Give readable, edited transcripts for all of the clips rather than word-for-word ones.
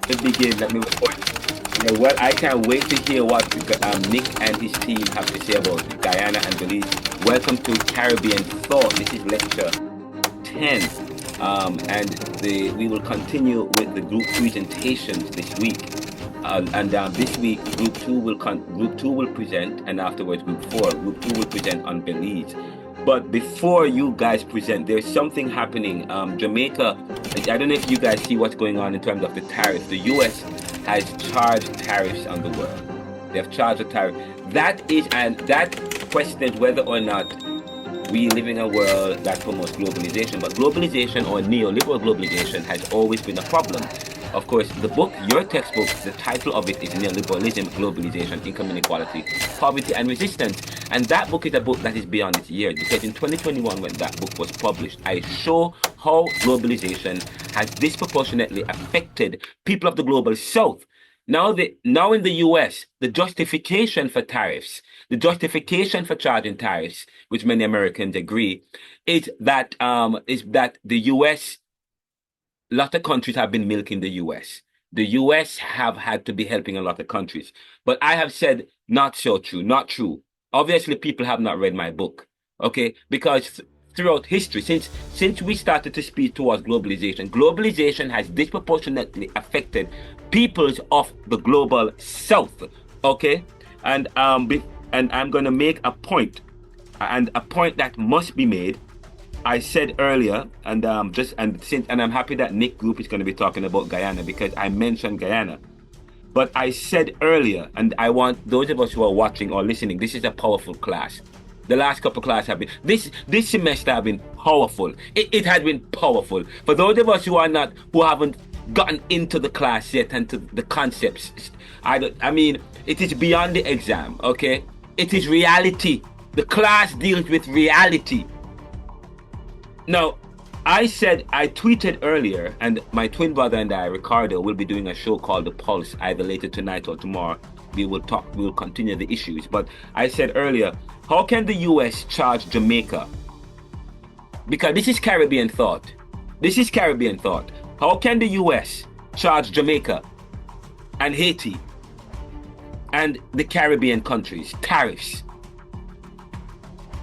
me begin. Let me report. Yeah, well, I can't wait to hear what Nick and his team have to say about Guyana and Belize. Welcome to Caribbean Thought. This is lecture 10. And we will continue with the group presentations this week. This week, group two will present, and afterwards, group two will present on Belize. But before you guys present, there's something happening. Jamaica, I don't know if you guys see what's going on in terms of the tariffs. The U.S. has charged tariffs on the world. They have charged a tariff. That questions whether or not we live in a world that promotes globalization. But globalization, or neoliberal globalization, has always been a problem. Of course, the book, your textbook, the title of it is Neoliberalism, Globalization, Income Inequality, Poverty and Resistance. And that book is a book that is beyond its years, because in 2021, when that book was published, I show how globalization has disproportionately affected people of the global south. Now in the US, the justification for tariffs, the justification for charging tariffs, which many Americans agree, is that the US, a lot of countries have been milking the US. The US have had to be helping a lot of countries. But I have said not so true, not true. Obviously, people have not read my book, okay? Because throughout history, since we started to speak towards globalization has disproportionately affected peoples of the global south, okay? And I'm going to make a point, and a point that must be made. I said earlier, and I'm happy that Nick Group is going to be talking about Guyana, because I mentioned Guyana. But I said earlier, and I want those of us who are watching or listening, this is a powerful class. The last couple of classes have been, this semester have been powerful. It has been powerful. For those of us who haven't gotten into the class yet and to the concepts, it is beyond the exam, okay? It is reality. The class deals with reality. Now, I tweeted earlier, and my twin brother and I, Ricardo, will be doing a show called The Pulse, either later tonight or tomorrow. We will continue the issues. But I said earlier, how can the US charge Jamaica? Because this is Caribbean thought. This is Caribbean thought. How can the US charge Jamaica and Haiti and the Caribbean countries tariffs?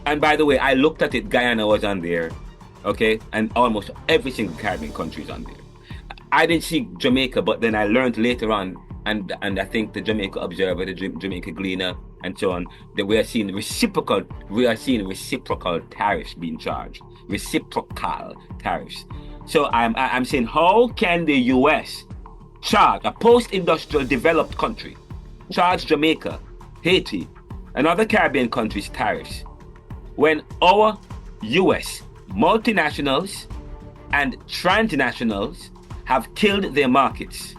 And by the way, I looked at it, Guyana was on there. Okay, and almost every single Caribbean country is on there. I didn't see Jamaica, but then I learned later on, and I think the Jamaica Observer, the Jamaica Gleaner, and so on, that we are seeing reciprocal tariffs being charged, reciprocal tariffs. So I'm saying, how can the U.S. charge a post-industrial developed country, charge Jamaica, Haiti, and other Caribbean countries tariffs, when our U.S. multinationals and transnationals have killed their markets,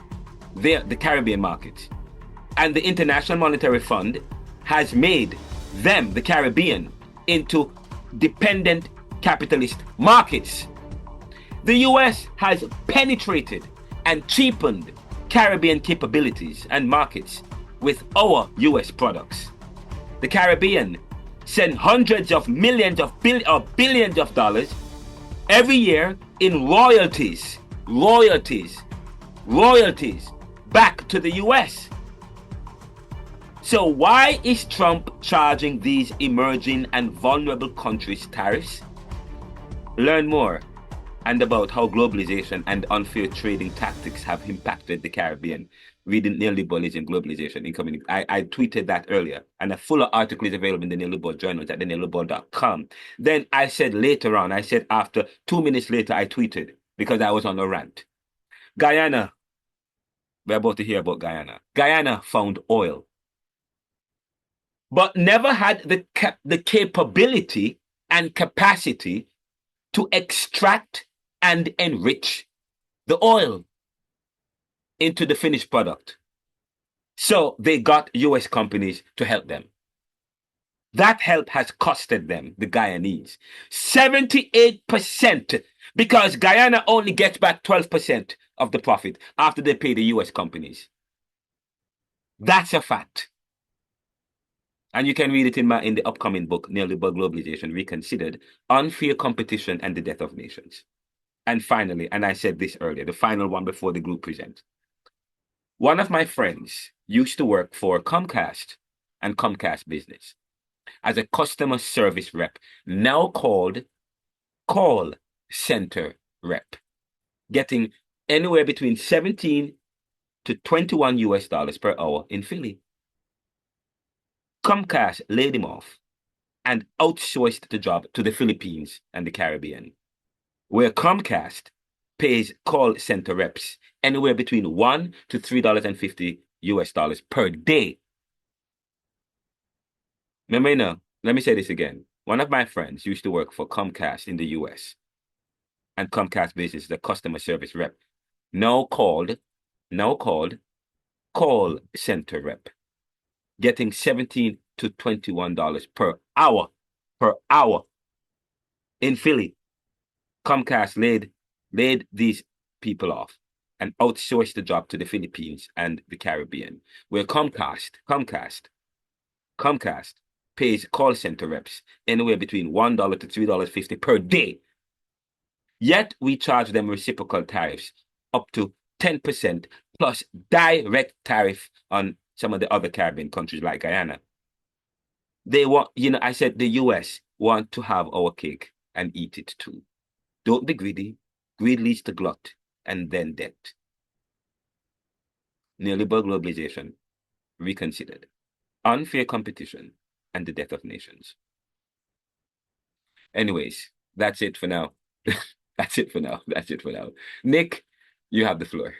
the Caribbean markets, and the International Monetary Fund has made them, the Caribbean, into dependent capitalist markets. The US has penetrated and cheapened Caribbean capabilities and markets with our US products. The Caribbean send hundreds of millions of billions of dollars every year in royalties back to the US. So why is Trump charging these emerging and vulnerable countries tariffs? Learn more and about how globalization and unfair trading tactics have impacted the Caribbean. Reading Neoliberalism, Globalization, Income. I tweeted that earlier, and a fuller article is available in the Neoliberal Journals at neoliberal.com. Then I said later on, after 2 minutes later, I tweeted, because I was on a rant. Guyana, we're about to hear about Guyana. Guyana found oil, but never had the capability and capacity to extract and enrich the oil into the finished product. So they got US companies to help them. That help has costed them, the Guyanese, 78%, because Guyana only gets back 12% of the profit after they pay the US companies. That's a fact. And you can read it in the upcoming book, Neoliberal Globalization Reconsidered, Unfair Competition and the Death of Nations. And finally, and I said this earlier, the final one before the group presents, One of my friends used to work for Comcast and Comcast Business as a customer service rep, now called call center rep, getting anywhere between 17 to 21 US dollars per hour in Philly. Comcast laid him off and outsourced the job to the Philippines and the Caribbean, where Comcast pays call center reps anywhere between $1 to $3.50 US dollars per day. Remember, now, let me say this again. One of my friends used to work for Comcast in the US, and Comcast Business, the customer service rep, now called call center rep, getting $17 to $21 per hour in Philly. Comcast laid these people off and outsourced the job to the Philippines and the Caribbean, where Comcast pays call center reps anywhere between $1 to $3.50 per day. Yet we charge them reciprocal tariffs up to 10% plus direct tariff on some of the other Caribbean countries like Guyana. They want, I said the US want to have our cake and eat it too. Don't be greedy. Greed leads to glut and then debt. Neoliberal globalization reconsidered. Unfair competition and the death of nations. Anyways, that's it for now. That's it for now. That's it for now. Nick, you have the floor.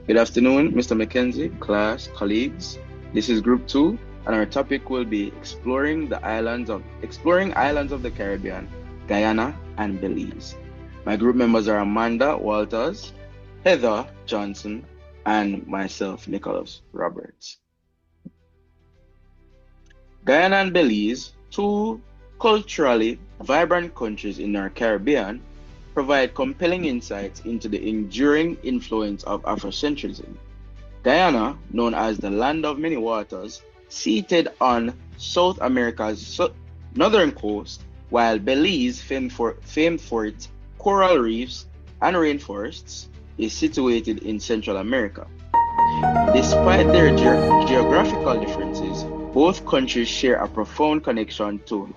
Good afternoon, Mr. Mackenzie, class, colleagues. This is Group 2, and our topic will be exploring islands of the Caribbean, Guyana, and Belize. My group members are Amanda Walters, Heather Johnson, and myself, Nicholas Roberts. Guyana and Belize, two culturally vibrant countries in our Caribbean, provide compelling insights into the enduring influence of Afrocentrism. Guyana, known as the land of many waters, seated on South America's northern coast, while Belize, famed for its coral reefs and rainforests, is situated in Central America. Despite their geographical differences, both countries share a profound connection to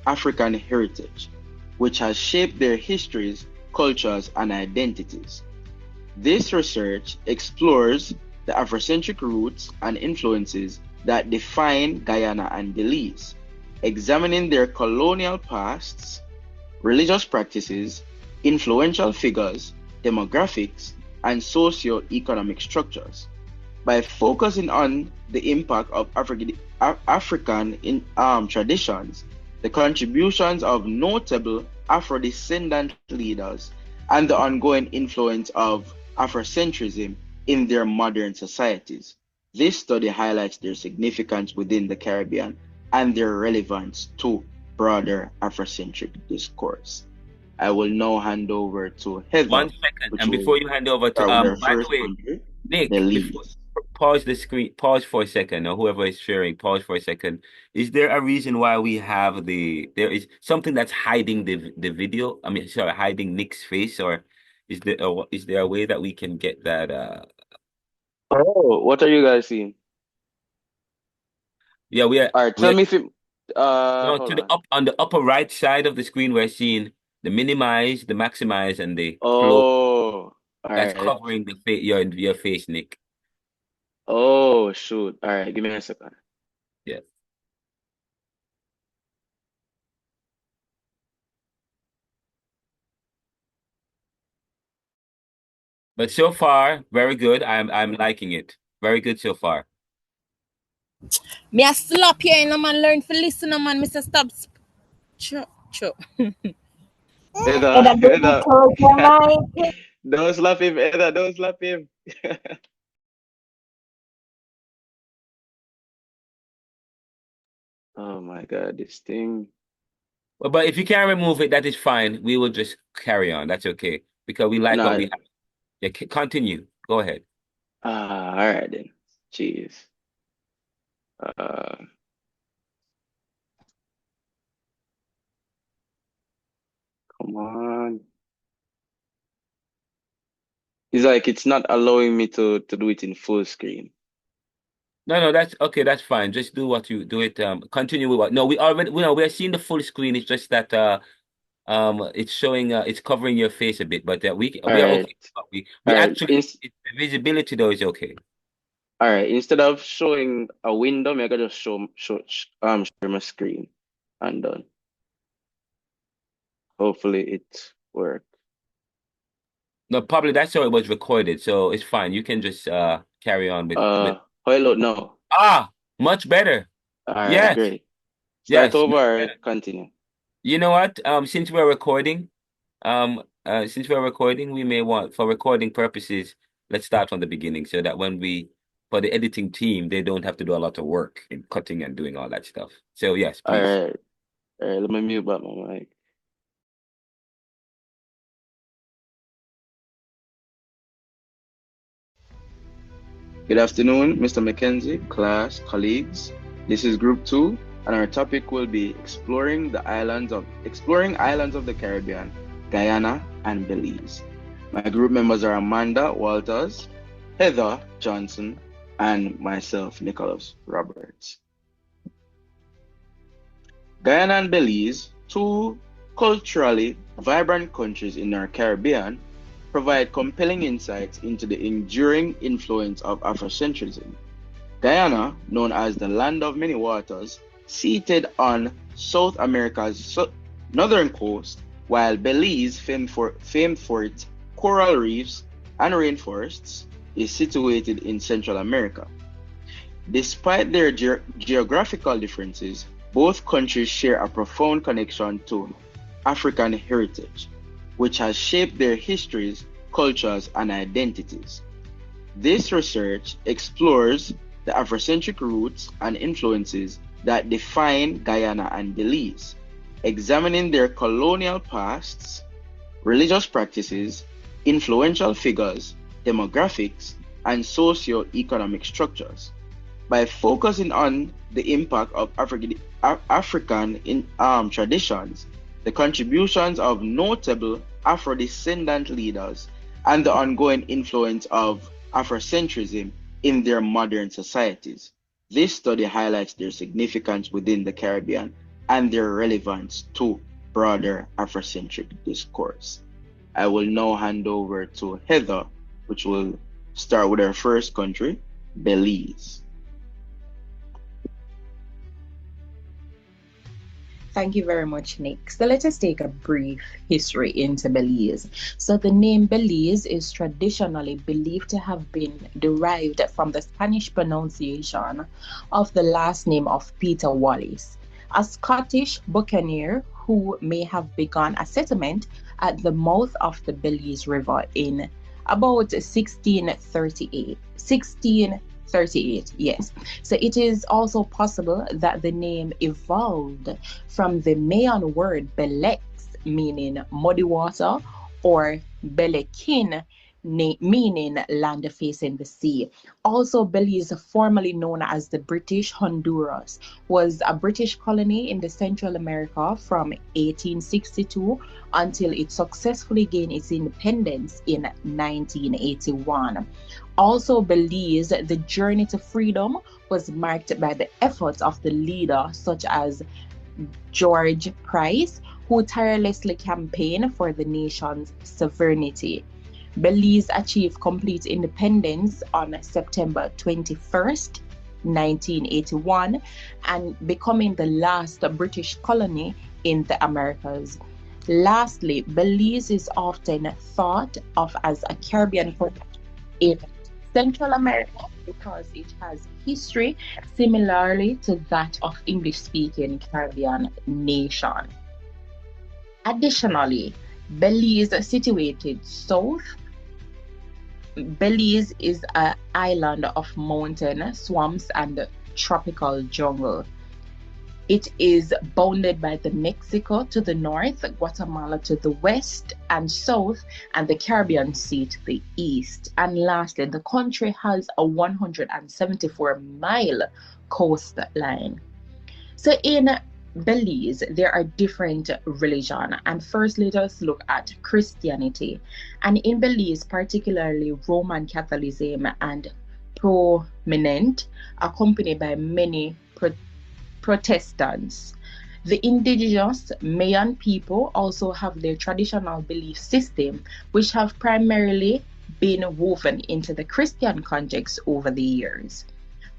African heritage, which has shaped their histories, cultures, and identities. This research explores the Afrocentric roots and influences that define Guyana and Belize, examining their colonial pasts, religious practices, influential figures, demographics, and socio-economic structures. By focusing on the impact of African traditions, the contributions of notable Afro-descendant leaders, and the ongoing influence of Afrocentrism in their modern societies. This study highlights their significance within the Caribbean and their relevance to broader Afrocentric discourse. I will now hand over to Heather. 1 second, and before you hand over to by the way, country, Nick, before, pause the screen, pause for a second, or whoever is sharing, pause for a second. Is there a reason why we have there is something that's hiding the video? I mean, sorry, hiding Nick's face, or is there a way that we can get that? Oh, what are you guys seeing? Yeah, we are. All right, tell me if it. No, Hold to the on. on the upper right side of the screen, we're seeing the minimize, the maximize, and the close. Oh, all That's right. covering the face, your face, Nick. Oh, shoot. All right, give me a second. Yeah. But so far, very good. I'm liking it. Very good so far. Me a slap you, you know, man. Learn to listen, man. Mr. Stop. Cho. Heather. Don't slap him, Heather. Don't slap him. Oh my God, this thing. But if you can't remove it, that is fine. We will just carry on. That's okay because we like what No. we have. Yeah, continue. Go ahead. All right then. Jeez. Uh, Come on. It's like it's not allowing me to do it in full screen. No, that's okay. That's fine. Just do what you do it. Continue with what. No, we already we're seeing the full screen. It's just that it's showing it's covering your face a bit, but All we are right. okay. We All right. actually the visibility though is okay. All right. Instead of showing a window, I'm gonna just share my screen and done. Hopefully it works. No, probably that's how it was recorded, so it's fine. You can just carry on with Hello, no. much better. All right, Yes, great. Start yes, much over or better. continue. You know what? Since we're recording, we may want for recording purposes, let's start from the beginning so that when we for the editing team, they don't have to do a lot of work in cutting and doing all that stuff. So yes, All please. right. All right, let me mute back my mic. Good afternoon, Mr. Mackenzie, class, colleagues. This is group 2, and our topic will be exploring islands of the Caribbean, Guyana, and Belize. My group members are Amanda Walters, Heather Johnson, and myself, Nicholas Roberts. Guyana and Belize, two culturally vibrant countries in our Caribbean, provide compelling insights into the enduring influence of Afrocentrism. Guyana, known as the land of many waters, seated on South America's northern coast, while Belize, famed for its coral reefs and rainforests, is situated in Central America. Despite their geographical differences, both countries share a profound connection to African heritage, which has shaped their histories, cultures, and identities. This research explores the Afrocentric roots and influences that define Guyana and Belize, examining their colonial pasts, religious practices, influential figures, demographics, and socio-economic structures. By focusing on the impact of African traditions, the contributions of notable Afro-descendant leaders, and the ongoing influence of Afrocentrism in their modern societies. This study highlights their significance within the Caribbean and their relevance to broader Afrocentric discourse. I will now hand over to Heather, which will start with our first country, Belize. Thank you very much, Nick. So let us take a brief history into Belize. So the name Belize is traditionally believed to have been derived from the Spanish pronunciation of the last name of Peter Wallis, a Scottish buccaneer who may have begun a settlement at the mouth of the Belize River in about 1638, yes. So it is also possible that the name evolved from the Mayan word Belex, meaning muddy water, or Belekin, meaning land facing the sea. Also, Belize, formerly known as the British Honduras, was a British colony in the Central America from 1862 until it successfully gained its independence in 1981. Also, Belize, the journey to freedom was marked by the efforts of the leader such as George Price, who tirelessly campaigned for the nation's sovereignty. Belize achieved complete independence on September 21st, 1981, and becoming the last British colony in the Americas. Lastly, Belize is often thought of as a Caribbean country in Central America because it has history similarly to that of English-speaking Caribbean nation. Additionally, Belize situated south. Belize is an island of mountain, swamps, and tropical jungle. It is bounded by the Mexico to the north, Guatemala to the west and south, and the Caribbean Sea to the east. And lastly, the country has a 174-mile coastline. So in Belize, there are different religions. And first, let us look at Christianity. And in Belize, particularly Roman Catholicism and prominent, accompanied by many Protestants. The indigenous Mayan people also have their traditional belief system, which have primarily been woven into the Christian context over the years.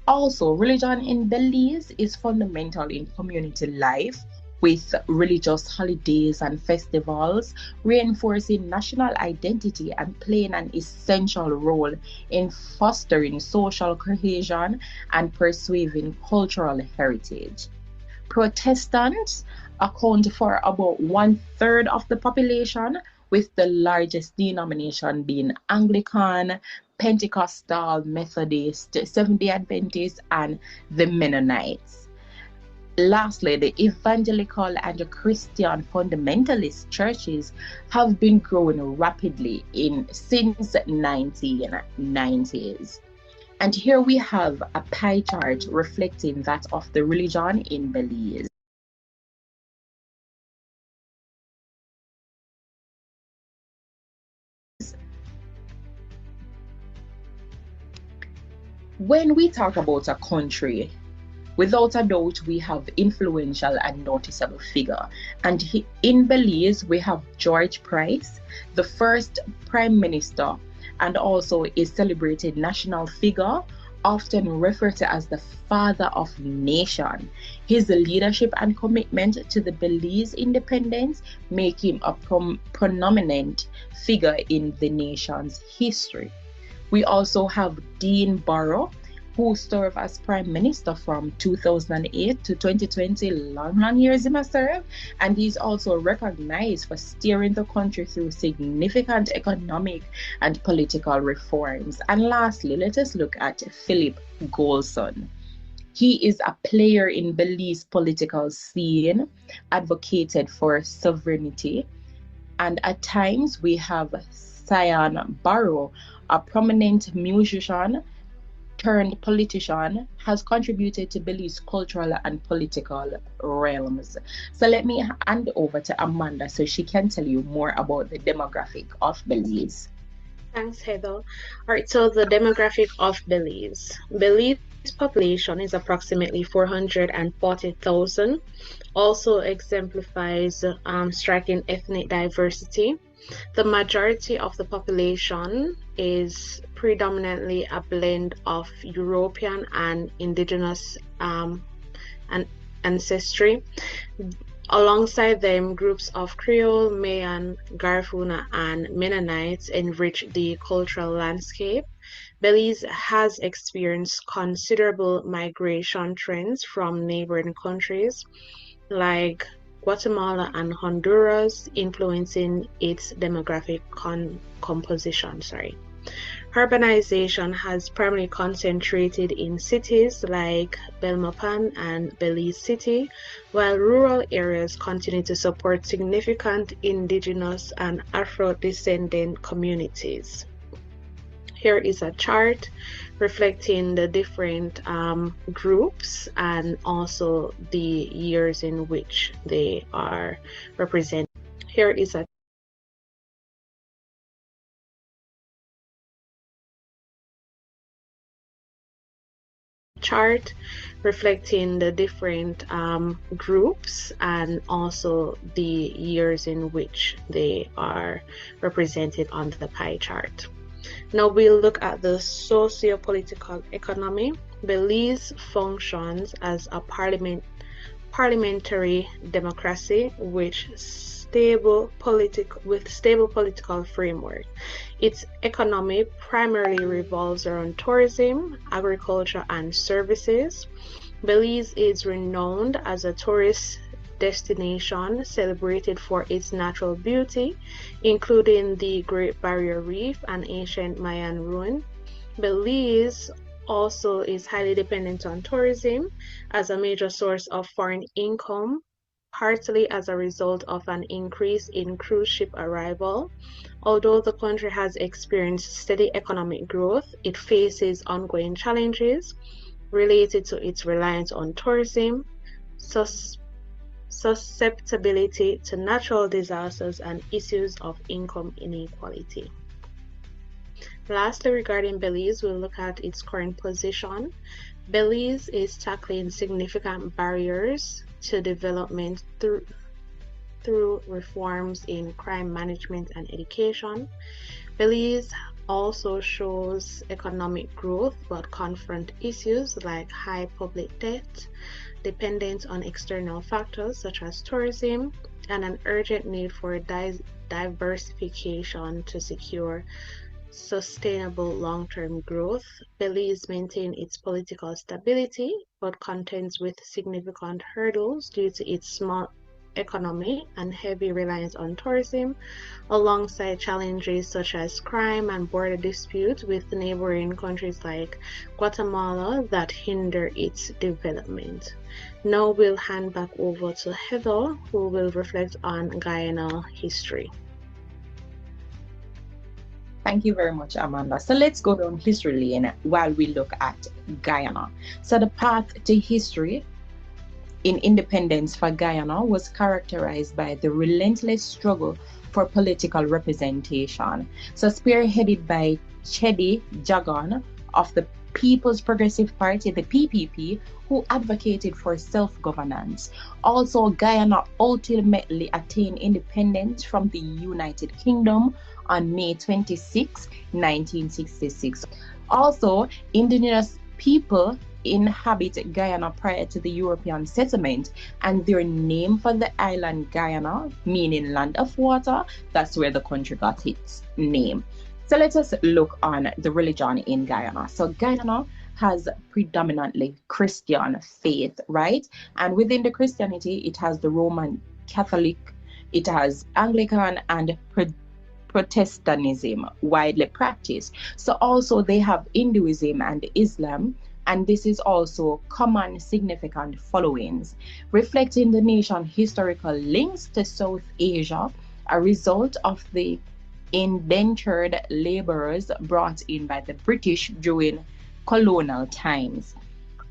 Also, religion in Belize is fundamental in community life, with religious holidays and festivals reinforcing national identity and playing an essential role in fostering social cohesion and preserving cultural heritage. Protestants account for about one third of the population, with the largest denomination being Anglican, Pentecostal, Methodist, Seventh day Adventist, and the Mennonites. Lastly, the evangelical and the Christian fundamentalist churches have been growing rapidly since 1990s. And here we have a pie chart reflecting that of the religion in Belize. When we talk about a country, without a doubt, we have influential and noticeable figure. And in Belize, we have George Price, the first prime minister, and also a celebrated national figure, often referred to as the father of nation. His leadership and commitment to the Belize independence make him a prominent figure in the nation's history. We also have Dean Barrow, who served as Prime Minister from 2008 to 2020, long years he must serve, and he's also recognized for steering the country through significant economic and political reforms. And lastly, let us look at Philip Golson. He is a player in Belize political scene, advocated for sovereignty, and at times we have Cyan Barrow, a prominent musician turned politician, has contributed to Belize's cultural and political realms. So let me hand over to Amanda so she can tell you more about the demographic of Belize. Thanks, Heather. All right, so the demographic of Belize. Belize's population is approximately 440,000, also exemplifies striking ethnic diversity. The majority of the population is predominantly a blend of European and indigenous ancestry. Alongside them, groups of Creole, Mayan, Garifuna, and Mennonites enrich the cultural landscape. Belize has experienced considerable migration trends from neighboring countries like Guatemala and Honduras, influencing its demographic composition. Urbanization has primarily concentrated in cities like Belmopan and Belize City, while rural areas continue to support significant indigenous and Afro-descendant communities. Here is a chart reflecting the different groups and also the years in which they are represented. Here is a chart reflecting the different groups and also the years in which they are represented on the pie chart. Now we'll look at the socio-political economy. Belize functions as a parliamentary democracy with stable political framework. Its economy primarily revolves around tourism, agriculture, and services. Belize is renowned as a tourist destination celebrated for its natural beauty, including the Great Barrier Reef and ancient Mayan ruin. Belize also is highly dependent on tourism as a major source of foreign income, partly as a result of an increase in cruise ship arrival. Although the country has experienced steady economic growth, it faces ongoing challenges related to its reliance on tourism, susceptibility to natural disasters, and issues of income inequality. Lastly, regarding Belize, we'll look at its current position. Belize is tackling significant barriers to development through reforms in crime management and education. Belize also shows economic growth but confront issues like high public debt, dependence on external factors such as tourism, and an urgent need for diversification to secure sustainable long-term growth. Belize maintains its political stability but contends with significant hurdles due to its small economy and heavy reliance on tourism, alongside challenges such as crime and border disputes with neighboring countries like Guatemala that hinder its development. Now we'll hand back over to Heather, who will reflect on Guyana history. Thank you very much, Amanda. So let's go down history lane while we look at Guyana. So the path to history in independence for Guyana was characterized by the relentless struggle for political representation. So spearheaded by Chedi Jagan of the People's Progressive Party, the PPP, who advocated for self-governance. Also, Guyana ultimately attained independence from the United Kingdom on May 26, 1966. Also, indigenous people inhabit Guyana prior to the European settlement, and their name for the island Guyana, meaning land of water, that's where the country got its name. So let us look on the religion in Guyana. So Guyana has predominantly Christian faith, right? And within the Christianity, it has the Roman Catholic, it has Anglican and Protestantism widely practiced. So also they have Hinduism and Islam, and this is also common significant followings, reflecting the nation's historical links to South Asia, a result of the indentured laborers brought in by the British during colonial times.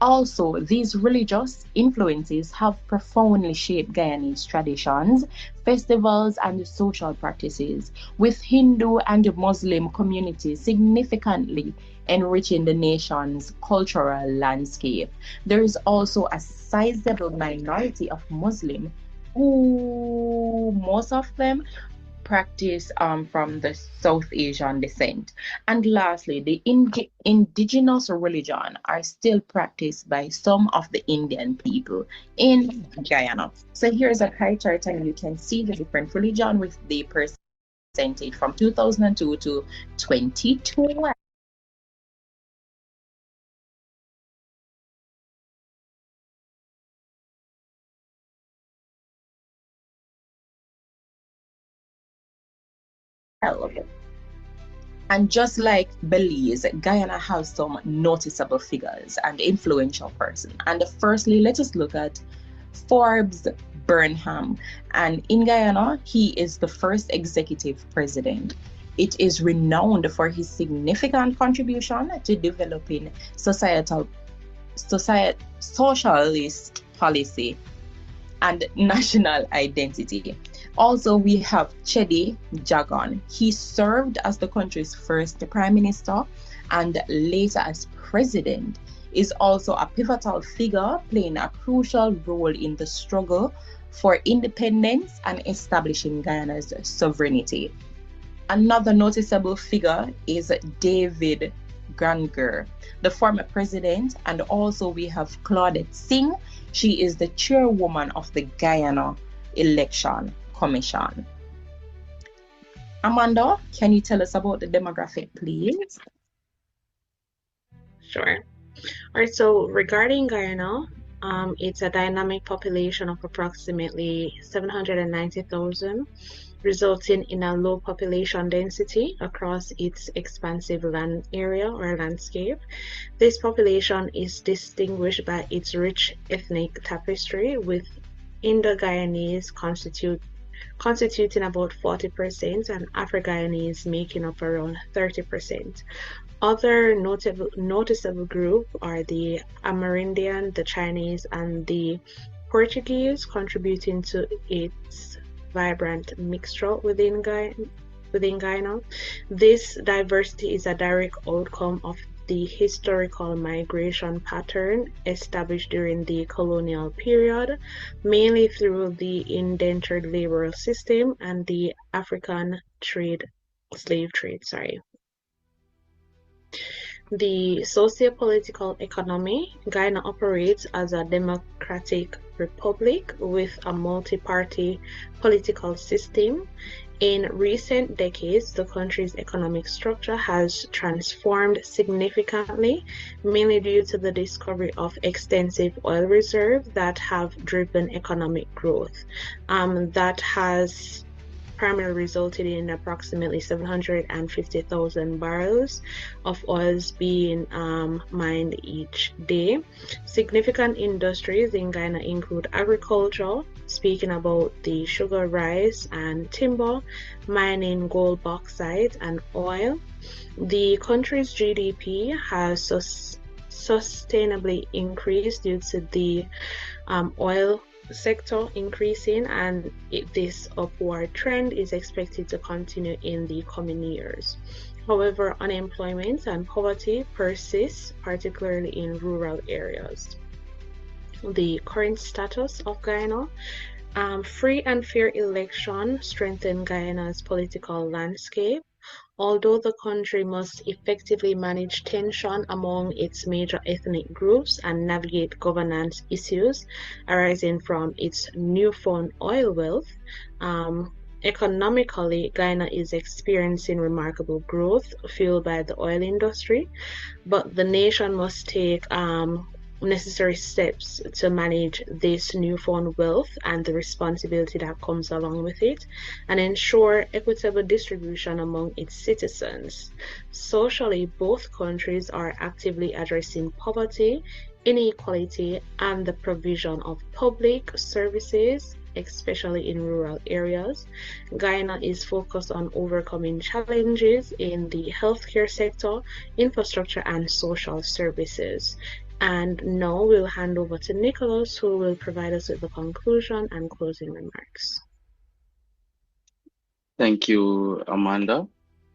Also, these religious influences have profoundly shaped Guyanese traditions, festivals, and social practices, with Hindu and Muslim communities significantly enriching the nation's cultural landscape. There is also a sizable minority of Muslims who, most of them, practice from the South Asian descent. And lastly, the indigenous religion are still practiced by some of the Indian people in Guyana. So here's a pie chart, and you can see the different religion with the percentage from 2002 to 2012. And just like Belize, Guyana has some noticeable figures and influential persons. And firstly, let us look at Forbes Burnham. And in Guyana, he is the first executive president. It is renowned for his significant contribution to developing socialist policy and national identity. Also, we have Chedi Jagan. He served as the country's first prime minister and later as president. Is also a pivotal figure playing a crucial role in the struggle for independence and establishing Guyana's sovereignty. Another noticeable figure is David Granger, the former president, and also we have Claudette Singh. She is the chairwoman of the Guyana Election Commission. Amanda, can you tell us about the demographic, please? Sure. All right, so regarding Guyana, it's a dynamic population of approximately 790,000, resulting in a low population density across its expansive land area or landscape. This population is distinguished by its rich ethnic tapestry, with Indo-Guyanese constituting about 40% and Afro-Guyanese making up around 30%. Other noticeable groups are the Amerindian, the Chinese, and the Portuguese, contributing to its vibrant mixture within Guyana. This diversity is a direct outcome of the historical migration pattern established during the colonial period, mainly through the indentured labor system and the African slave trade. The socio-political economy, Guyana operates as a democratic republic with a multi-party political system. In recent decades, the country's economic structure has transformed significantly, mainly due to the discovery of extensive oil reserves that have driven economic growth. That has primarily resulted in approximately 750,000 barrels of oils being mined each day. Significant industries in Guyana include agriculture, speaking about the sugar, rice, and timber, mining, gold, bauxite, and oil. The country's GDP has sustainably increased due to the oil sector increasing, and this upward trend is expected to continue in the coming years. However, unemployment and poverty persist, particularly in rural areas. The current status of Guyana. Free and fair election strengthen Guyana's political landscape. Although the country must effectively manage tension among its major ethnic groups and navigate governance issues arising from its newfound oil wealth, economically, Guyana is experiencing remarkable growth fueled by the oil industry, but the nation must take necessary steps to manage this newfound wealth and the responsibility that comes along with it, and ensure equitable distribution among its citizens. Socially, both countries are actively addressing poverty, inequality, and the provision of public services, especially in rural areas. Guyana is focused on overcoming challenges in the healthcare sector, infrastructure, and social services. And now we'll hand over to Nicholas, who will provide us with the conclusion and closing remarks. Thank you, Amanda.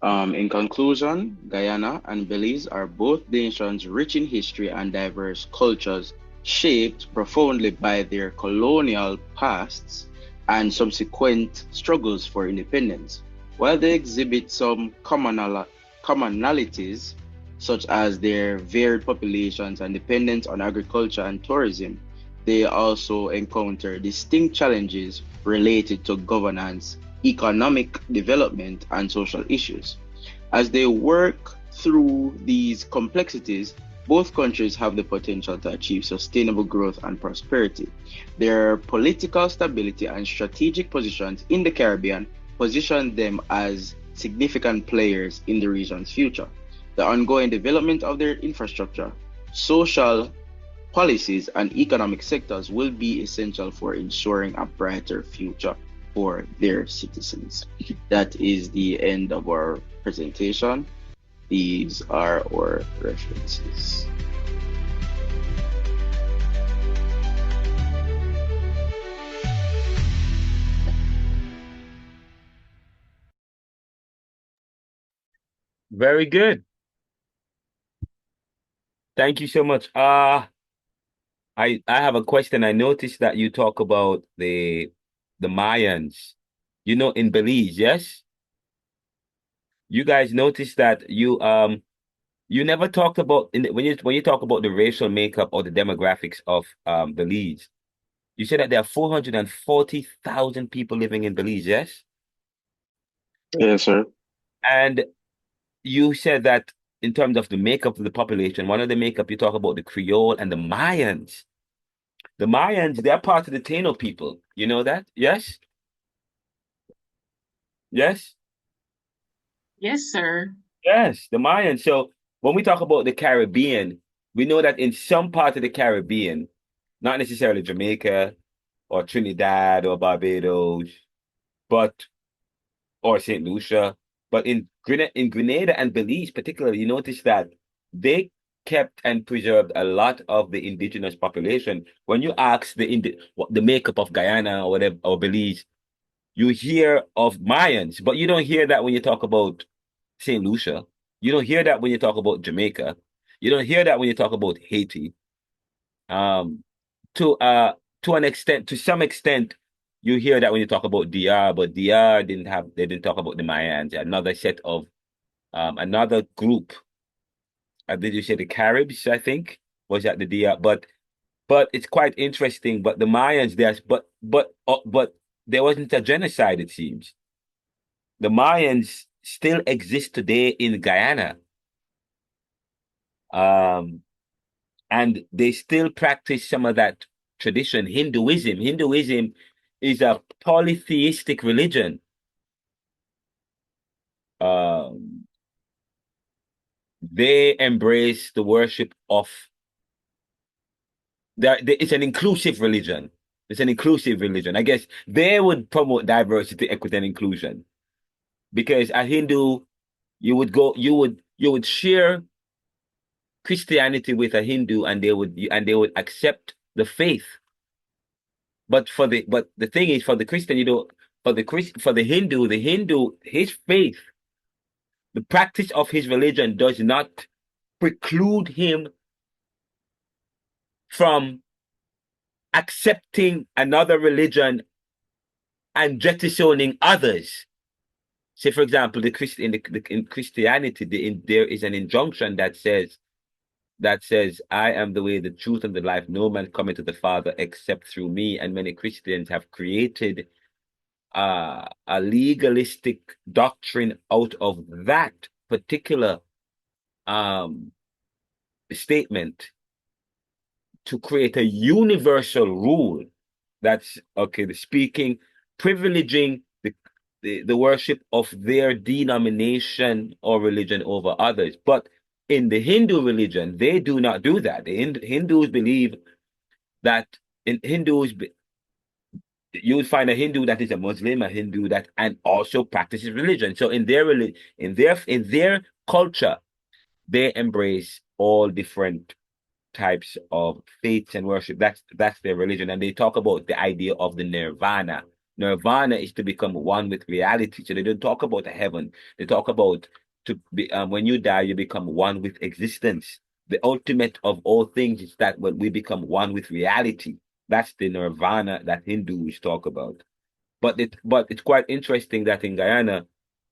In conclusion, Guyana and Belize are both nations rich in history and diverse cultures, shaped profoundly by their colonial pasts and subsequent struggles for independence. While they exhibit some commonalities, such as their varied populations and dependence on agriculture and tourism, they also encounter distinct challenges related to governance, economic development, and social issues. As they work through these complexities, both countries have the potential to achieve sustainable growth and prosperity. Their political stability and strategic positions in the Caribbean position them as significant players in the region's future. The ongoing development of their infrastructure, social policies, and economic sectors will be essential for ensuring a brighter future for their citizens. That is the end of our presentation. These are our references. Very good. Thank you so much. I have a question. I noticed that you talk about the Mayans, in Belize, yes? You guys noticed that you never talked about when you talk about the racial makeup or the demographics of Belize. You said that there are 440,000 people living in Belize, yes? Yes, sir. And you said that in terms of the makeup of the population, one of the makeup you talk about the Creole and the Mayans. The Mayans, they're part of the Taino people. You know that? Yes? Yes? Yes, sir. Yes, the Mayans. So when we talk about the Caribbean, we know that in some part of the Caribbean, not necessarily Jamaica or Trinidad or Barbados, or St. Lucia, but in Grenada and Belize particularly, you notice that they kept and preserved a lot of the indigenous population. When you ask the makeup of Guyana or whatever or Belize, you hear of Mayans, but you don't hear that when you talk about Saint Lucia. You don't hear that when you talk about Jamaica. You don't hear that when you talk about Haiti. Um, to uh to an extent, to some extent, you hear that when you talk about DR, but DR they didn't talk about the Mayans, another set of another group. Did you say the Caribs, I think, was at the DR, but it's quite interesting. But the Mayans, but there wasn't a genocide, it seems. The Mayans still exist today in Guyana. Um, and they still practice some of that tradition. Hinduism is a polytheistic religion. Um, they embrace the worship of it's an inclusive religion. It's an inclusive religion. I guess they would promote diversity, equity, and inclusion. Because a Hindu, you would share Christianity with a Hindu, and they would accept the faith. But the thing is, for the Christian, for the Hindu, his faith, the practice of his religion does not preclude him from accepting another religion and jettisoning others. Say, for example, in Christianity, there is an injunction that says, "I am the way, the truth, and the life. No man cometh to the Father except through me." And many Christians have created a legalistic doctrine out of that particular um, statement to create a universal rule that's okay, the speaking, privileging the worship of their denomination or religion over others. But in the Hindu religion, they do not do that. The Hindus believe that in Hindus, you would find a Hindu that is a Muslim, a Hindu that and also practices religion. So in their culture, they embrace all different types of faiths and worship. That's their religion, and they talk about the idea of the nirvana. Nirvana is to become one with reality. So they don't talk about the heaven. They talk about to be when you die, you become one with existence. The ultimate of all things is that when we become one with reality. That's the nirvana that Hindus talk about. But it's quite interesting that in Guyana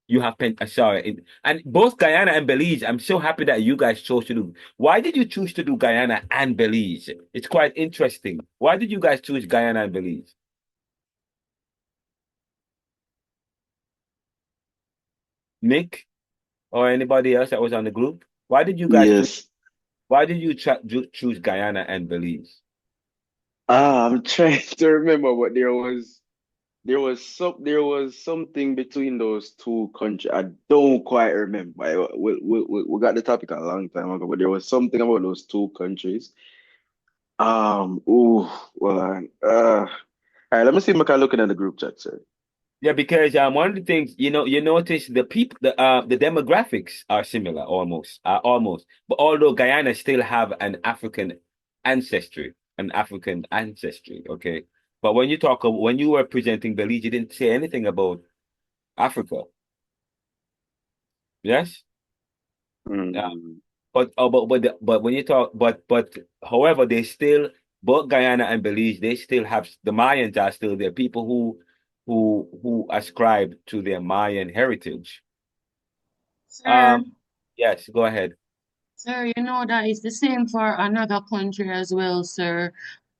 you have and both Guyana and Belize. I'm so happy that you guys chose to do. Why did you choose to do Guyana and Belize? It's quite interesting. Why did you guys choose Guyana and Belize? Nick or anybody else that was on the group? Yes. Why did you choose Guyana and Belize? I'm trying to remember, but there was something between those two countries. I don't quite remember. We got the topic a long time ago, but there was something about those two countries. Ooh, well, all right. Let me see if I can look in the group chat, sir. Yeah, because one of the things you notice the demographics are similar almost, but although Guyana still have an African ancestry, okay. But when you were presenting Belize, you didn't say anything about Africa, yes. Yeah, Mm. but when you talk, but however, they still both Guyana and Belize, they still have the Mayans are still there. People who ascribe to their Mayan heritage. Sir, Yes, go ahead. sir, you know that it's the same for another country as well, sir.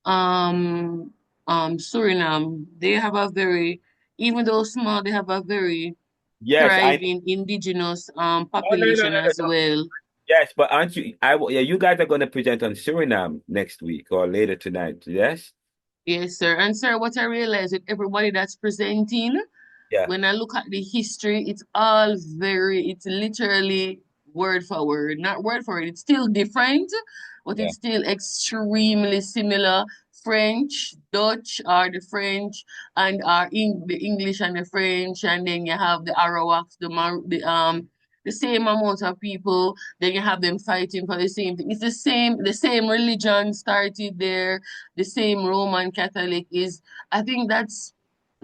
Um, Suriname, they have a very, even though small, they have a very Yes, I thriving indigenous no, population as no. well. Yes, but aren't you? Yeah, you guys are going to present on Suriname next week or later tonight. Yes. Yes, sir. And sir, what I realize with everybody that's presenting, Yeah. when I look at the history, it's literally word for word, not word for word. It's still different, but Yeah. it's still extremely similar. French, Dutch are the French, and the English and the French, and then you have the Arawaks, the same amount of people. Then you have them fighting for the same thing. It's the same religion started there. The same Roman Catholic is. I think that's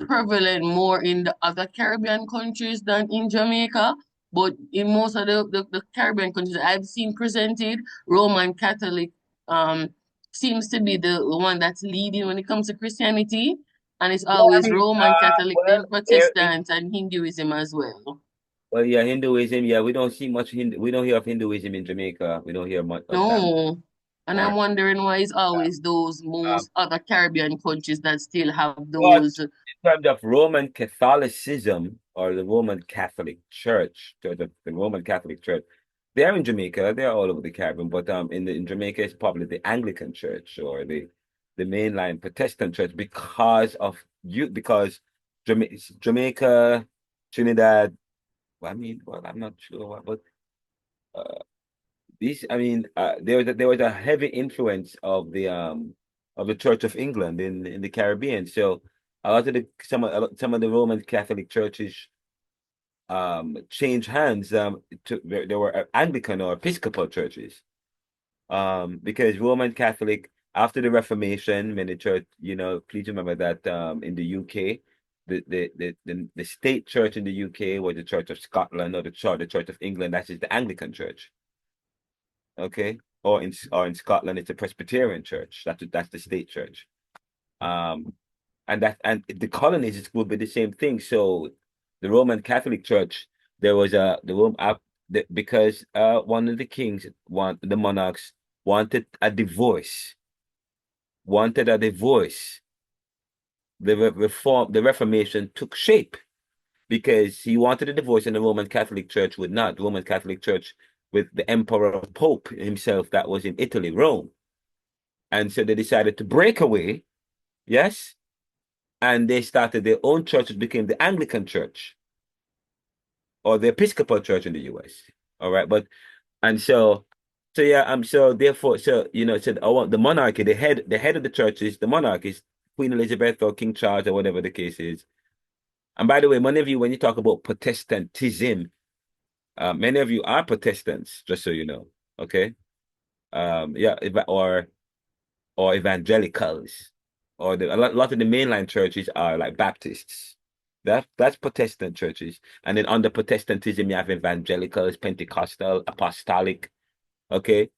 prevalent more in the other Caribbean countries than in Jamaica. But in most of the Caribbean countries I've seen presented, Roman Catholic um seems to be the one that's leading when it comes to Christianity. And it's Well, I always mean, Roman Catholic, well, then there, Protestant and Hinduism as well. well, yeah, Hinduism. Yeah, we don't see much we don't hear of Hinduism in Jamaica. We don't hear much of that No. And I'm more. wondering why it's always those Um, most other Caribbean countries that still have but those. in terms of Roman Catholicism or the Roman Catholic Church, the Roman Catholic Church, they're in Jamaica. They're all over the Caribbean, but in Jamaica, it's probably the Anglican Church or the mainline Protestant Church because Jamaica, Trinidad. Well, I mean, well, I'm not sure what, but uh, there was a heavy influence of the Church of England in the Caribbean. So a lot of some of the Roman Catholic churches changed hands. There were Anglican or Episcopal churches. Because Roman Catholic after the Reformation, when the church, please remember that in the UK, the state church in the UK was the Church of Scotland or the Church of England. That is the Anglican Church. Okay, or in Scotland, it's a Presbyterian church. That's the state church. Um, and the colonies will be the same thing. So, the Roman Catholic Church, there was because one of the kings, the monarchs wanted a divorce, wanted a divorce. The Reformation took shape because he wanted a divorce, and the Roman Catholic Church would not. The Roman Catholic Church with the Emperor Pope himself that was in Italy, Rome. And so they decided to break away, yes, and they started their own church, which became the Anglican Church or the Episcopal Church in the US. All right, so yeah, so therefore, I want the monarchy, the head of the church is the monarch is Queen Elizabeth or King Charles or whatever the case is. And by the way, many of you, when you talk about Protestantism, many of you are Protestants, just so you know. Okay. Yeah, or evangelicals, or a lot of the mainline churches are like Baptists. That's Protestant churches, and then under Protestantism you have evangelicals, Pentecostal, Apostolic. Okay,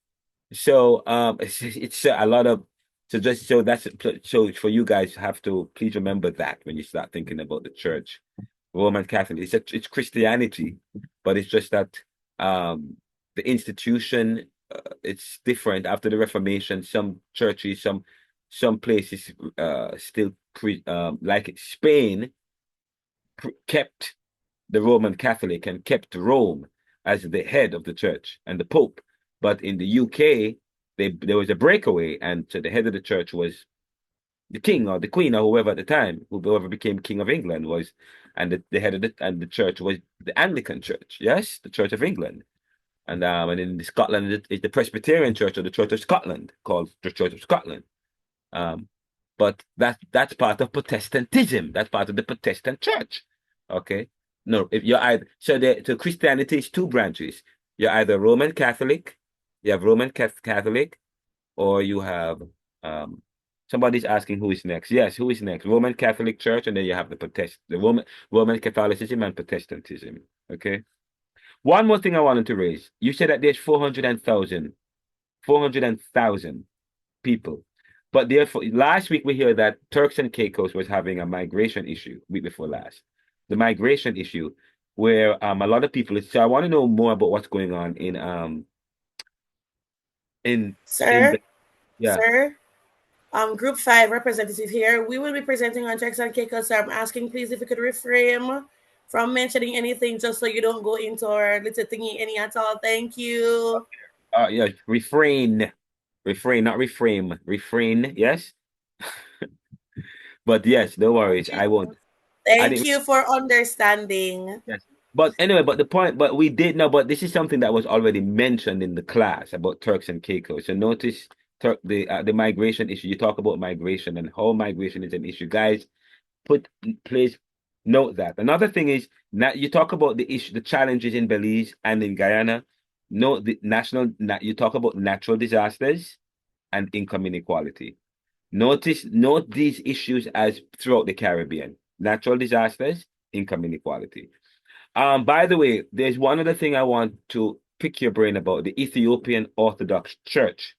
so it's a lot of so for you guys have to please remember that when you start thinking about the church. Roman Catholic. It's Christianity, but it's just that the institution it's different after the Reformation. Some churches, some places still like Spain kept the Roman Catholic and kept Rome as the head of the church and the Pope. But in the UK, there was a breakaway, and so the head of the church was the king or the queen or whoever at the time, whoever became king of England was, and the head of the church was the Anglican Church, yes, the Church of England, and in Scotland it's the Presbyterian Church or the Church of Scotland called the Church of Scotland. But that's part of Protestantism. That's part of the Protestant Church. Okay, no, if you're either so Christianity is two branches. You're either Roman Catholic, you have Roman Catholic, or you have somebody's asking who is next. Yes, who is next? Roman Catholic Church, and then you have the Roman Catholicism and Protestantism. Okay. One more thing I wanted to raise. You said that there's 400,000 people. But therefore, last week we hear that Turks and Caicos was having a migration issue, week before last. The migration issue, where a lot of people. So I want to know more about what's going on in Sir, yeah. sir, Group 5 representative here. We will be presenting on Turks and Caicos, so I'm asking please if you could refrain from mentioning anything just so you don't go into our little thingy any at all. Thank you. Yeah, refrain, not reframe, refrain. Yes, but yes, no worries. I won't. I Thank didn't. you for understanding. Yes, but anyway, but we did know. But this is something that was already mentioned in the class about Turks and Caicos. So notice the migration issue. You talk about migration and how migration is an issue, guys. Please Note that. Another thing is, now you talk about the issue, the challenges in Belize and in Guyana. Note the you talk about natural disasters and income inequality. Note these issues as throughout the Caribbean: natural disasters, income inequality. By the way, there's one other thing I want to pick your brain about: the Ethiopian Orthodox Church.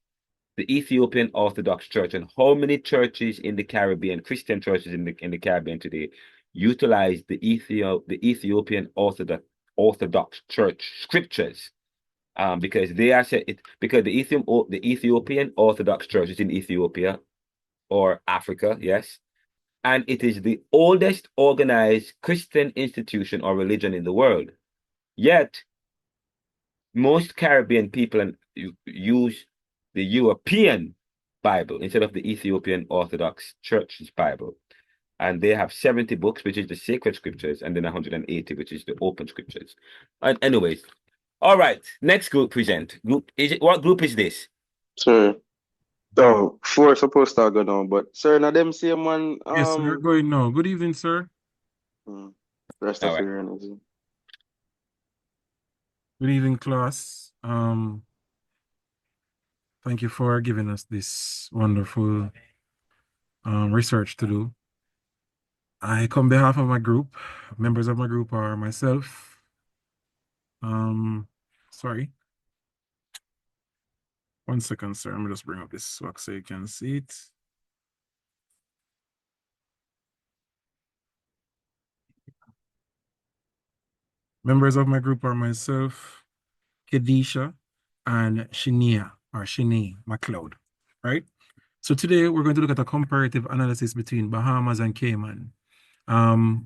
The Ethiopian Orthodox Church, and how many churches in the Caribbean, Christian churches in the Caribbean today, utilize the Ethiopian Orthodox Church scriptures, because they are because the Ethiopian Orthodox Church is in Ethiopia or Africa, yes, and it is the oldest organized Christian institution or religion in the world. Yet most Caribbean people use the European Bible instead of the Ethiopian Orthodox Church's Bible. And they have 70 books, which is the sacred scriptures, and then 180, which is the open scriptures. And anyways, all right, next group present. What group is this? Sir. So, four supposed to go down, but sir, now them same one. Yes, we're going now. Good evening, sir. Rest All of right. your Good evening, class. Thank you for giving us this wonderful research to do. I come on behalf of my group. Members of my group are myself. Sorry. 1 second, sir. I'm just bring up this swag so you can see it. Members of my group are myself, Kedisha, and Shania McLeod, right? So today we're going to look at a comparative analysis between Bahamas and Cayman.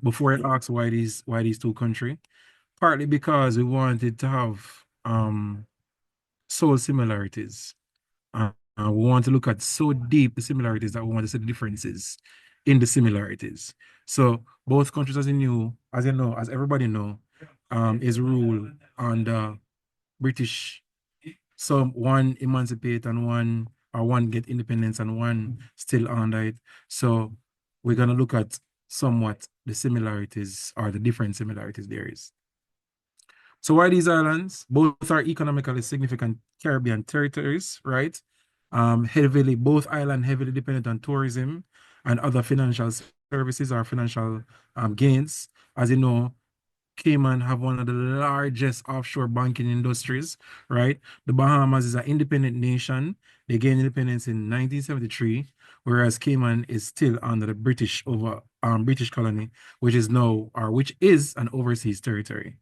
Before I ask why these two countries, partly because we wanted to have soul similarities. We want to look at so deep the similarities that we want to see the differences in the similarities. So both countries, as everybody know, is ruled under British. So one emancipate and one get independence and one still under it. So we're gonna look at somewhat the similarities or the different similarities there is. So why these islands? Both are economically significant Caribbean territories, right? Both islands heavily dependent on tourism and other financial services or financial gains. As you know, Cayman have one of the largest offshore banking industries, right? The Bahamas is an independent nation. They gained independence in 1973, whereas Cayman is still under the British colony, which is an overseas territory.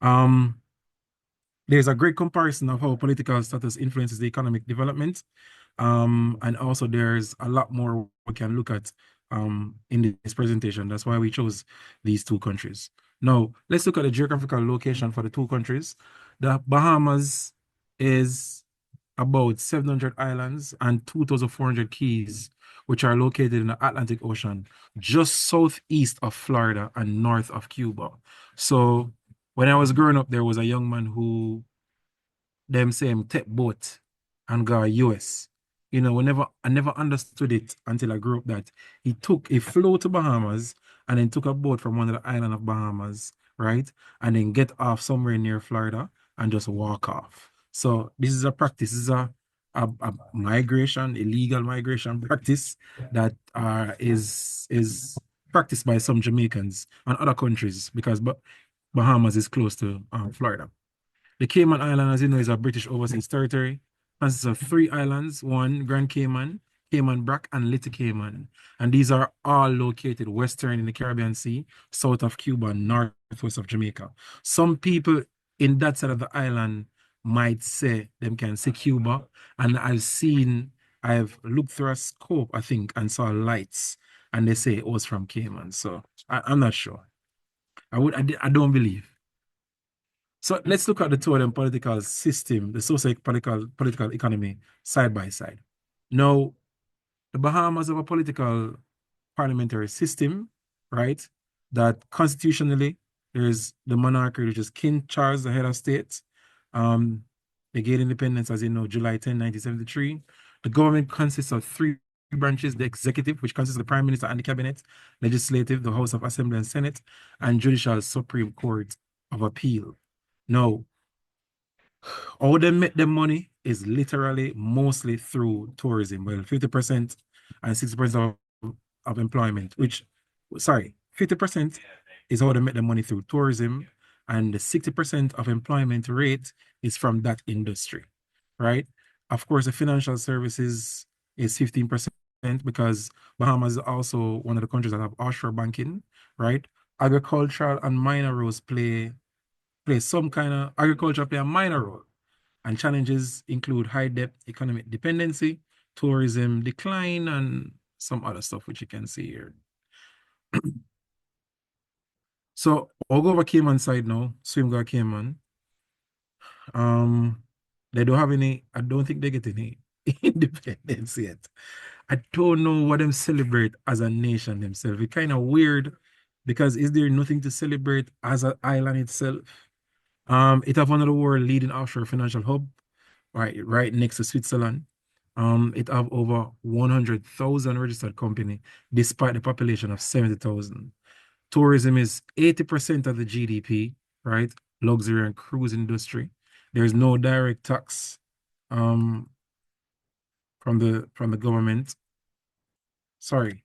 There's a great comparison of how political status influences the economic development. And also there's a lot more we can look at in this presentation. That's why we chose these two countries. Now, let's look at the geographical location for the two countries. The Bahamas is about 700 islands and 2,400 keys, which are located in the Atlantic Ocean, just southeast of Florida and north of Cuba. So when I was growing up, there was a young man who them same take boat and go US. I never understood it until I grew up that he flew to Bahamas and then took a boat from one of the island of Bahamas, right? And then get off somewhere near Florida and just walk off. So this is a practice. This is a migration, illegal migration practice that is practiced by some Jamaicans and other countries because Bahamas is close to Florida. The Cayman Island, as you know, is a British overseas territory. Consists of 3 islands: one, Grand Cayman, Cayman Brac, and Little Cayman. And these are all located western in the Caribbean Sea, south of Cuba, and northwest of Jamaica. Some people in that side of the island might say them can see Cuba. And I've looked through a scope, I think, and saw lights, and they say it was from Cayman. So I'm not sure. I don't believe. So let's look at the two of them political system, the socio-political economy side by side. Now, the Bahamas have a political parliamentary system, right? That constitutionally, there's the monarchy, which is King Charles, the head of state. They gained independence, as you know, July 10, 1973. The government consists of 3 branches: the executive, which consists of the Prime Minister and the Cabinet; legislative, the House of Assembly and Senate; and judicial, Supreme Court of Appeal. Now, how they make the money is literally mostly through tourism. Well, 50% and 60% of employment, 50% is how they make the money through tourism, and the 60% of employment rate is from that industry, right? Of course, the financial services is 15% because Bahamas is also one of the countries that have offshore banking, right? Agricultural and minor roles play a minor role. And challenges include high debt, economic dependency, tourism decline, and some other stuff which you can see here. So I'll go over Cayman side now. Swim go Cayman. They don't have any, I don't think they get any independence yet. I don't know what them celebrate as a nation themselves. It's kind of weird because is there nothing to celebrate as an island itself? It have one of the world leading offshore financial hub, right next to Switzerland. It have over 100,000 registered company, despite the population of 70,000. Tourism is 80% of the GDP, right? Luxury and cruise industry. There's no direct tax from the government. Sorry.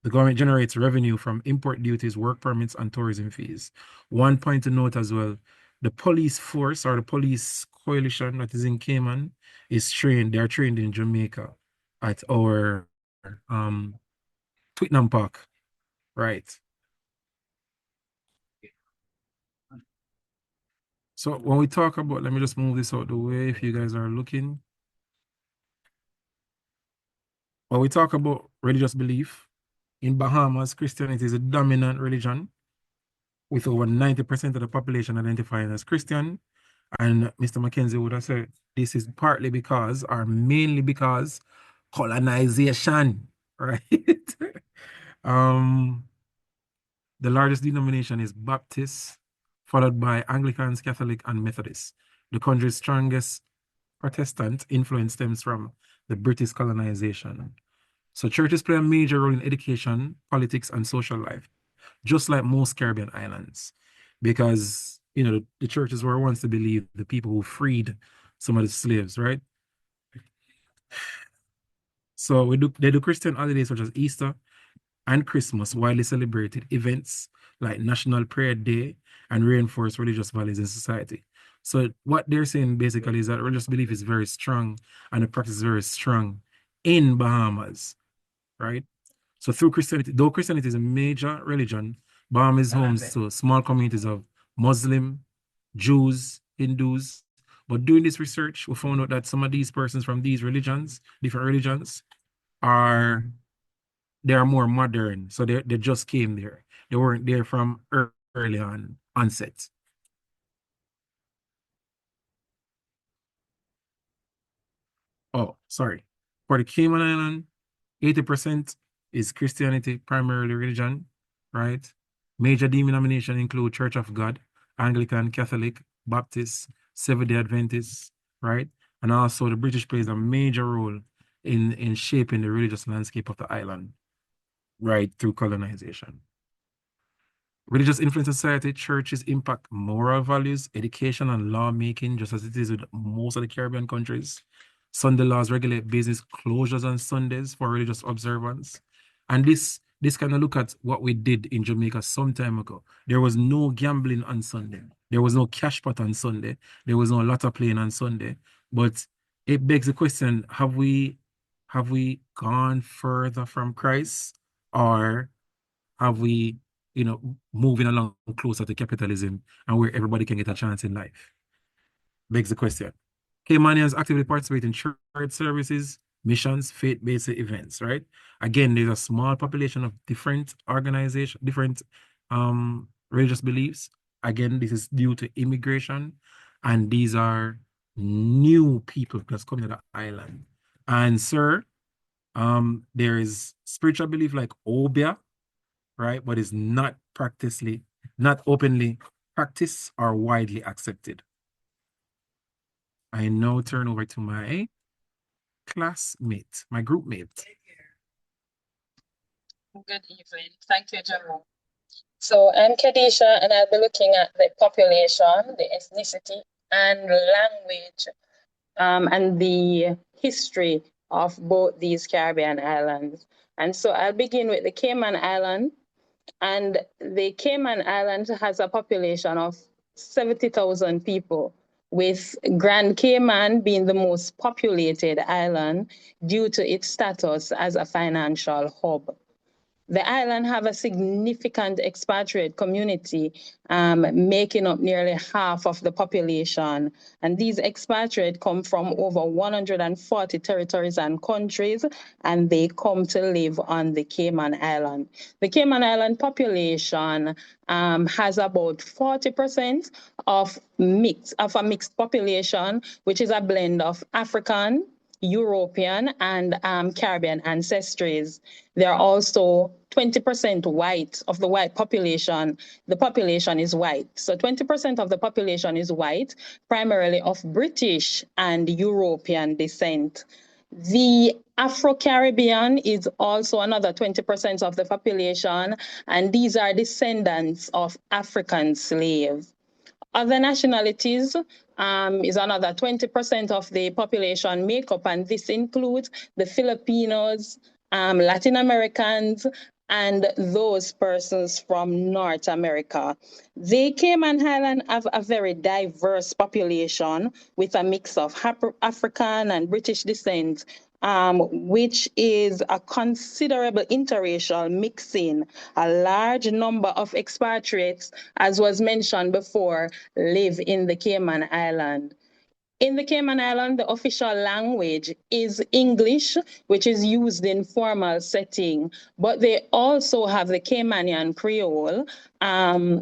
The government generates revenue from import duties, work permits, and tourism fees. One point to note as well, the police force or the police coalition that is in Cayman they are trained in Jamaica at our Twickenham Park, right? So when we talk about, let me just move this out the way if you guys are looking. When we talk about religious belief, in Bahamas, Christianity is a dominant religion with over 90% of the population identifying as Christian. And Mr. Mackenzie would have said this is partly because, or mainly because, colonization, right? The largest denomination is Baptist, followed by Anglicans, Catholic, and Methodist. The country's strongest Protestant influence stems from the British colonization. So churches play a major role in education, politics, and social life, just like most Caribbean islands, because the churches were once to believe the people who freed some of the slaves, right? So they do Christian holidays such as Easter and Christmas, widely celebrated events like National Prayer Day, and reinforce religious values in society. So what they're saying basically is that religious belief is very strong and the practice is very strong in Bahamas, right? So through Christianity, though Christianity is a major religion, Bahamas is home to small communities of Muslim, Jews, Hindus. But doing this research, we found out that some of these persons from these religions, different religions, they are more modern. So they just came there. They weren't there from early onset. Oh, sorry. For the Cayman Island, 80% is Christianity, primarily religion, right? Major denominations include Church of God, Anglican, Catholic, Baptist, Seventh-day Adventists, right? And also the British plays a major role in shaping the religious landscape of the island, right, through colonization. Religious influence in society, churches impact moral values, education, and lawmaking, just as it is with most of the Caribbean countries. Sunday laws regulate business closures on Sundays for religious observance. And this kind of look at what we did in Jamaica some time ago. There was no gambling on Sunday. There was no cash pot on Sunday. There was no lotto playing on Sunday. But it begs the question, have we gone further from Christ, or have we, moving along closer to capitalism and where everybody can get a chance in life? Begs the question. Caymanians actively participate in church services, missions, faith-based events, right? Again, there's a small population of different organizations, different religious beliefs. Again, this is due to immigration, and these are new people that's coming to the island. And sir, there is spiritual belief like Obia, right? But it's not openly practiced or widely accepted. I now turn over to my classmate, my group mate. Good evening. Thank you, Jerome. So I'm Khadisha, and I'll be looking at the population, the ethnicity, and language, and the history of both these Caribbean islands. And so I'll begin with the Cayman Island. And the Cayman Island has a population of 70,000 people, with Grand Cayman being the most populated island due to its status as a financial hub. The island have a significant expatriate community, making up nearly half of the population. And these expatriates come from over 140 territories and countries, and they come to live on the Cayman Island. The Cayman Island population has about 40% of a mixed population, which is a blend of African, European, and Caribbean ancestries. There are also 20% white of the white population. The population is white. So 20% of the population is white, primarily of British and European descent. The Afro-Caribbean is also another 20% of the population, and these are descendants of African slaves. Other nationalities is another 20% of the population makeup, and this includes the Filipinos, Latin Americans, and those persons from North America. The Cayman Islands have a very diverse population with a mix of African and British descent, which is a considerable interracial mixing. A large number of expatriates, as was mentioned before, live in the Cayman Island. In the Cayman Island, the official language is English, which is used in formal setting, but they also have the Caymanian Creole,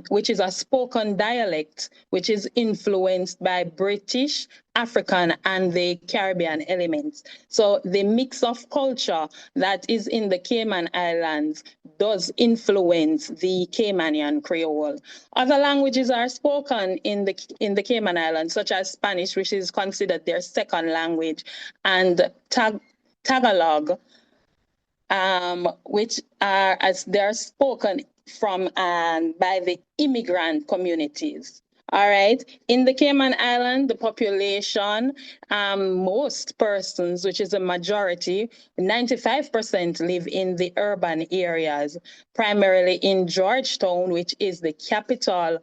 which is a spoken dialect, which is influenced by British, African, and the Caribbean elements. So the mix of culture that is in the Cayman Islands does influence the Caymanian Creole. Other languages are spoken in the Cayman Islands, such as Spanish, which is considered their second language, and Tagalog, which are as they're spoken from by the immigrant communities. All right. In the Cayman Island, the population, most persons, which is a majority, 95% live in the urban areas, primarily in Georgetown, which is the capital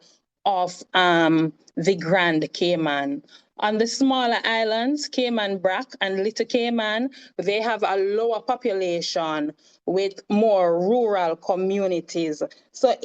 of the Grand Cayman. On the smaller islands, Cayman Brac and Little Cayman, they have a lower population with more rural communities. So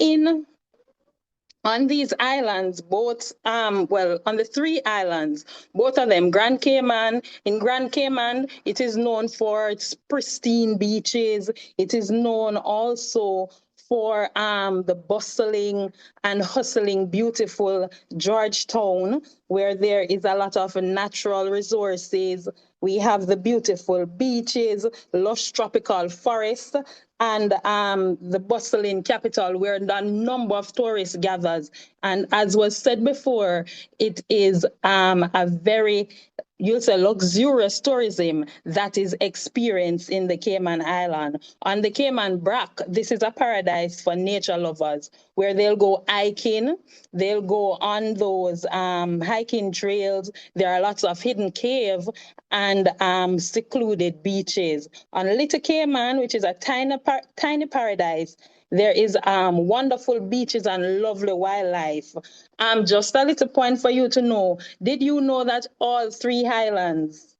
on these islands, both, on the three islands, both of them, in Grand Cayman, it is known for its pristine beaches. It is known also for the bustling and hustling, beautiful Georgetown, where there is a lot of natural resources. We have the beautiful beaches, lush tropical forests, and the bustling capital where the number of tourists gathers. And as was said before, it is a very, you'll say, luxurious tourism that is experienced in the Cayman Island. On the Cayman Brac, this is a paradise for nature lovers, where they'll go hiking, they'll go on those hiking trails. There are lots of hidden caves and secluded beaches. On Little Cayman, which is a tiny paradise, there is wonderful beaches and lovely wildlife. Just a little point for you to know. Did you know that all three islands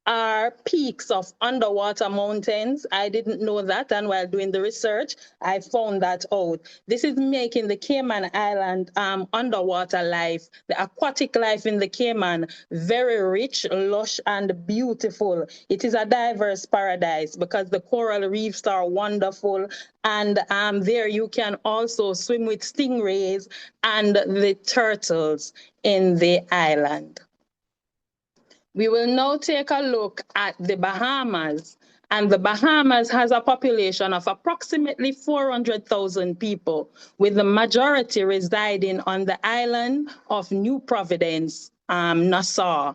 are peaks of underwater mountains? I didn't know that, and while doing the research, I found that out. This is making the Cayman Island underwater life, the aquatic life in the Cayman, very rich, lush, and beautiful. It is a diverse paradise because the coral reefs are wonderful, and there you can also swim with stingrays and the turtles in the island. We will now take a look at the Bahamas. And the Bahamas has a population of approximately 400,000 people, with the majority residing on the island of New Providence, Nassau.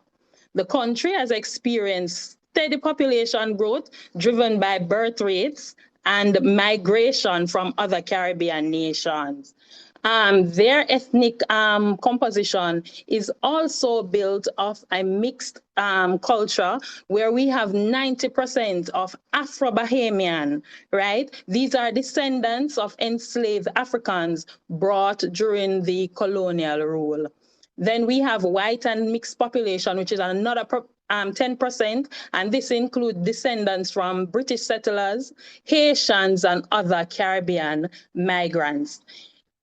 The country has experienced steady population growth driven by birth rates and migration from other Caribbean nations. Their ethnic composition is also built of a mixed culture where we have 90% of Afro-Bahamian, right? These are descendants of enslaved Africans brought during the colonial rule. Then we have white and mixed population, which is another 10%, and this includes descendants from British settlers, Haitians, and other Caribbean migrants.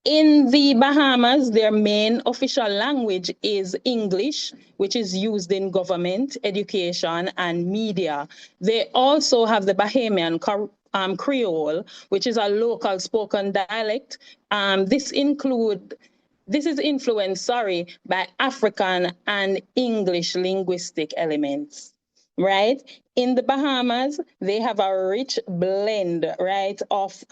In the Bahamas, their main official language is English, which is used in government, education, and media. They also have the Bahamian Creole, which is a local spoken dialect. This is influenced, by African and English linguistic elements, right? In the Bahamas, they have a rich blend, right, of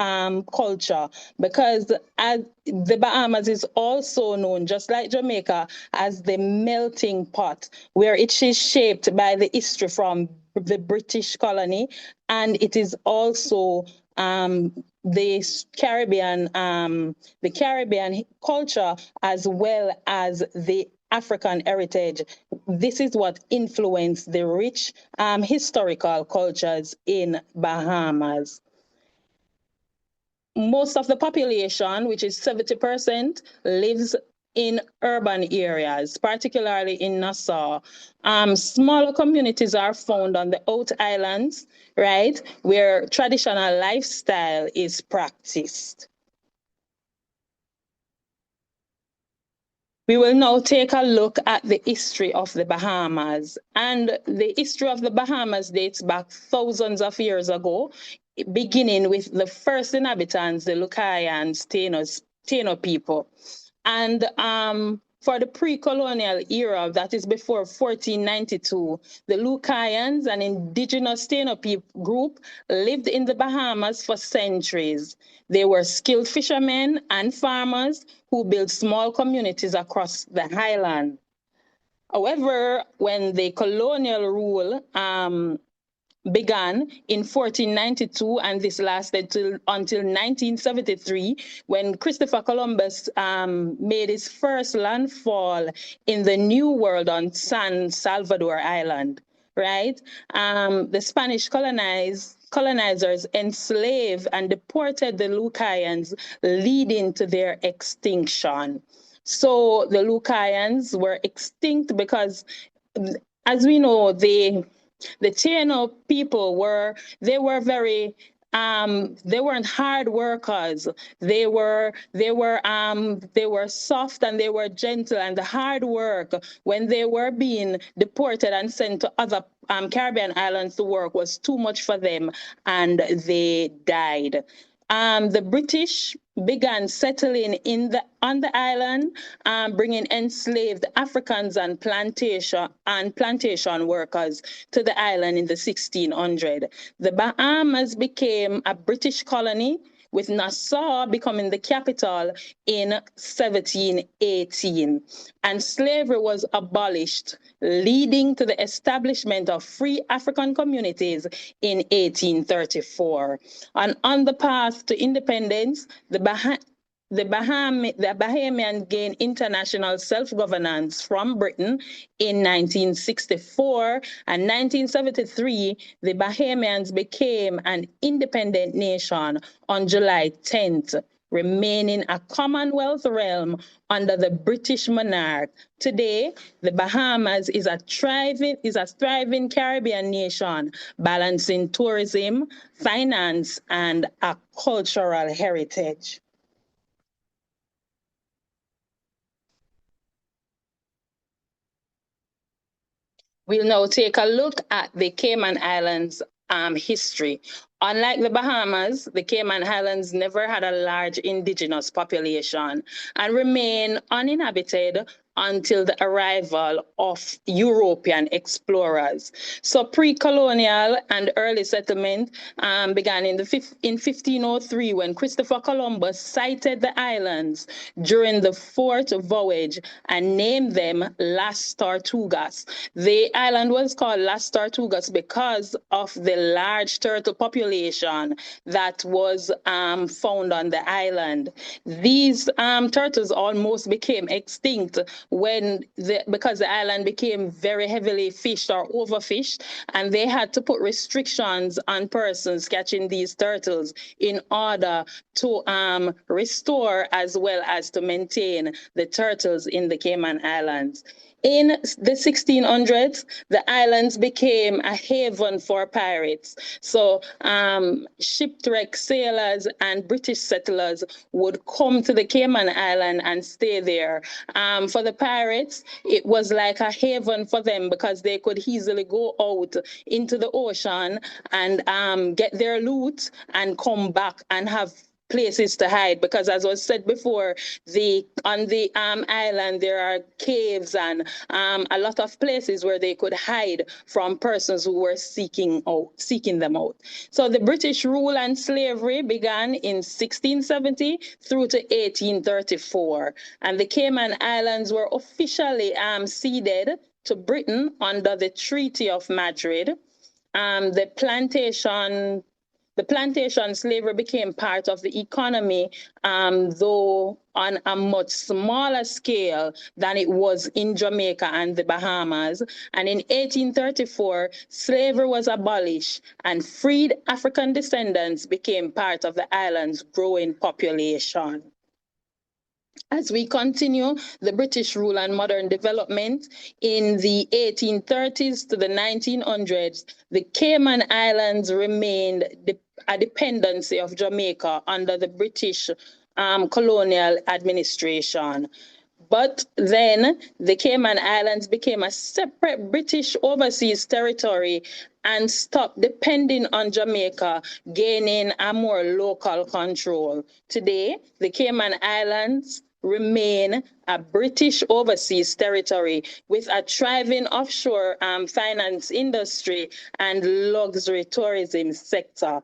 culture, because as the Bahamas is also known, just like Jamaica, as the melting pot, where it is shaped by the history from the British colony, and it is also the Caribbean culture as well as the African heritage. This is what influenced the rich historical cultures in Bahamas. Most of the population, which is 70%, lives in urban areas, particularly in Nassau. Smaller communities are found on the out islands, right, where traditional lifestyle is practiced. We will now take a look at the history of the Bahamas. And the history of the Bahamas dates back thousands of years ago, beginning with the first inhabitants, the Lucayans, Taino people. And for the pre-colonial era, that is before 1492, the Lucayans, an indigenous Taino people group, lived in the Bahamas for centuries. They were skilled fishermen and farmers who built small communities across the highland. However, when the colonial rule began in 1492, and this lasted until 1973, when Christopher Columbus made his first landfall in the New World on San Salvador Island, right? The Spanish colonizers enslaved and deported the Lucayans, leading to their extinction. So the Lucayans were extinct because, as we know, the Taino people were very they weren't hard workers. They were soft and they were gentle, and the hard work when they were being deported and sent to other Caribbean islands to work was too much for them, and they died. The British began settling on the island, bringing enslaved Africans and plantation workers to the island in the 1600s. The Bahamas became a British colony, with Nassau becoming the capital in 1718. And slavery was abolished, leading to the establishment of free African communities in 1834. And on the path to independence, the Bahamian gained international self-governance from Britain in 1964, and 1973, the Bahamians became an independent nation on July 10th, remaining a Commonwealth realm under the British monarch. Today, the Bahamas is a thriving Caribbean nation, balancing tourism, finance, and a cultural heritage. We'll now take a look at the Cayman Islands history. Unlike the Bahamas, the Cayman Islands never had a large indigenous population and remain uninhabited until the arrival of European explorers. So pre-colonial and early settlement began in 1503, when Christopher Columbus sighted the islands during the fourth voyage and named them Las Tortugas. The island was called Las Tortugas because of the large turtle population population that was found on the island. These turtles almost became extinct because the island became very heavily fished or overfished, and they had to put restrictions on persons catching these turtles in order to restore as well as to maintain the turtles in the Cayman Islands. In the 1600s, the islands became a haven for pirates. So shipwrecked sailors and British settlers would come to the Cayman Island and stay there. For the pirates, it was like a haven for them because they could easily go out into the ocean and get their loot and come back and have places to hide, because as was said before, on the island there are caves and a lot of places where they could hide from persons who were seeking them out. So the British rule and slavery began in 1670 through to 1834, and the Cayman Islands were officially ceded to Britain under the Treaty of Madrid. The plantation slavery became part of the economy, though on a much smaller scale than it was in Jamaica and the Bahamas. And in 1834, slavery was abolished and freed African descendants became part of the island's growing population. As we continue the British rule and modern development in the 1830s to the 1900s, the Cayman Islands remained a dependency of Jamaica under the British colonial administration. But then the Cayman Islands became a separate British overseas territory and stopped depending on Jamaica, gaining a more local control. Today, the Cayman Islands remain a British overseas territory with a thriving offshore finance industry and luxury tourism sector.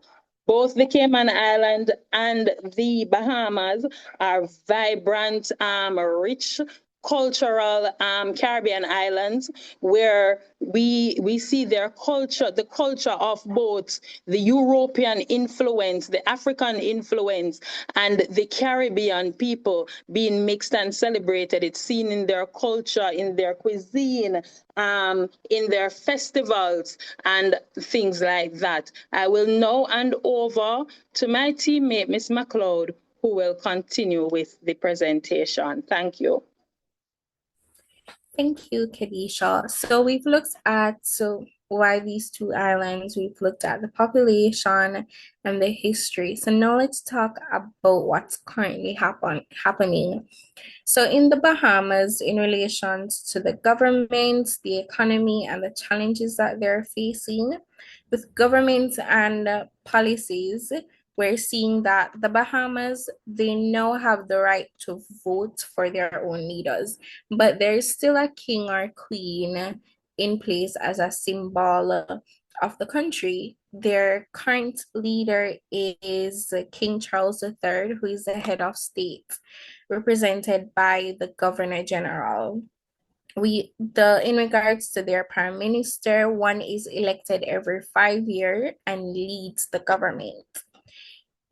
Both the Cayman Island and the Bahamas are vibrant, rich, cultural Caribbean islands where we see their culture, the culture of both the European influence, the African influence, and the Caribbean people being mixed and celebrated. It's seen in their culture, in their cuisine, in their festivals and things like that. I will now hand over to my teammate, Ms. McLeod, who will continue with the presentation. Thank you. Thank you, Kadisha. So we've looked at why these two islands, we've looked at the population and the history. So now let's talk about what's currently happening. So in the Bahamas, in relation to the government, the economy, and the challenges that they're facing with government and policies, we're seeing that the Bahamas, they now have the right to vote for their own leaders, but there's still a king or queen in place as a symbol of the country. Their current leader is King Charles III, who is the head of state, represented by the Governor General. In regards to their prime minister, one is elected every 5 years and leads the government.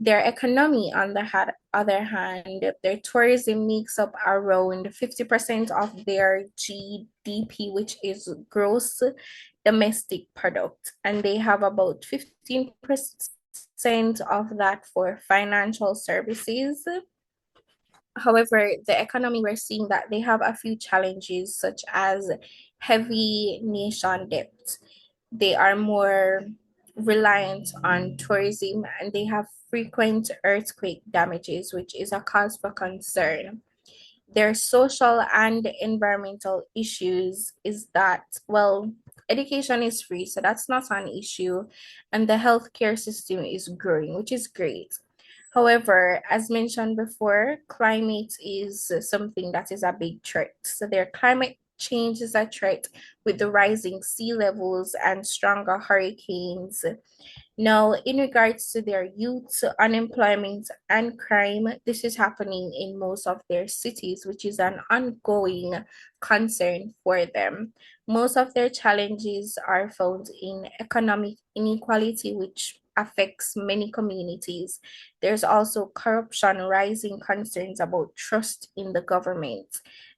Their economy, on the other hand, their tourism makes up around 50% of their GDP, which is gross domestic product, and they have about 15% of that for financial services. However, the economy, we're seeing that they have a few challenges, such as heavy nation debt. They are more reliant on tourism, and they have frequent earthquake damages, which is a cause for concern. Their social and environmental issues is that, well, education is free, so that's not an issue, and the healthcare system is growing, which is great. However, as mentioned before, climate is something that is a big threat. So their climate change is a threat with the rising sea levels and stronger hurricanes. Now, in regards to their youth, unemployment, and crime, this is happening in most of their cities, which is an ongoing concern for them. Most of their challenges are found in economic inequality, which affects many communities. There's also corruption, rising concerns about trust in the government.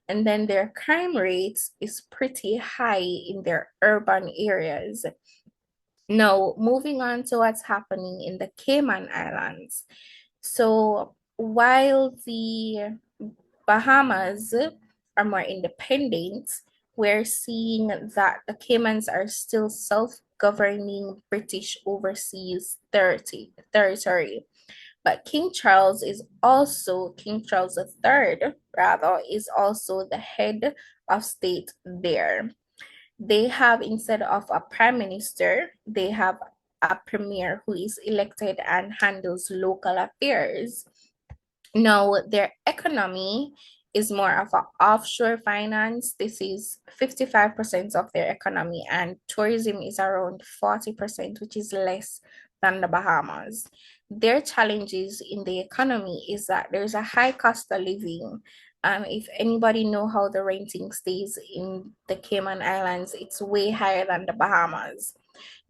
And then their crime rates is pretty high in their urban areas. Now, moving on to what's happening in the Cayman Islands. So while the Bahamas are more independent, we're seeing that the Caymans are still self-governing British overseas territory. But King Charles III, rather, is also the head of state there. They have, instead of a prime minister, they have a premier who is elected and handles local affairs. Now, their economy is more of an offshore finance. This is 55% of their economy, and tourism is around 40%, which is less than the Bahamas. Their challenges in the economy is that there's a high cost of living. If anybody know how the renting stays in the Cayman Islands, it's way higher than the Bahamas.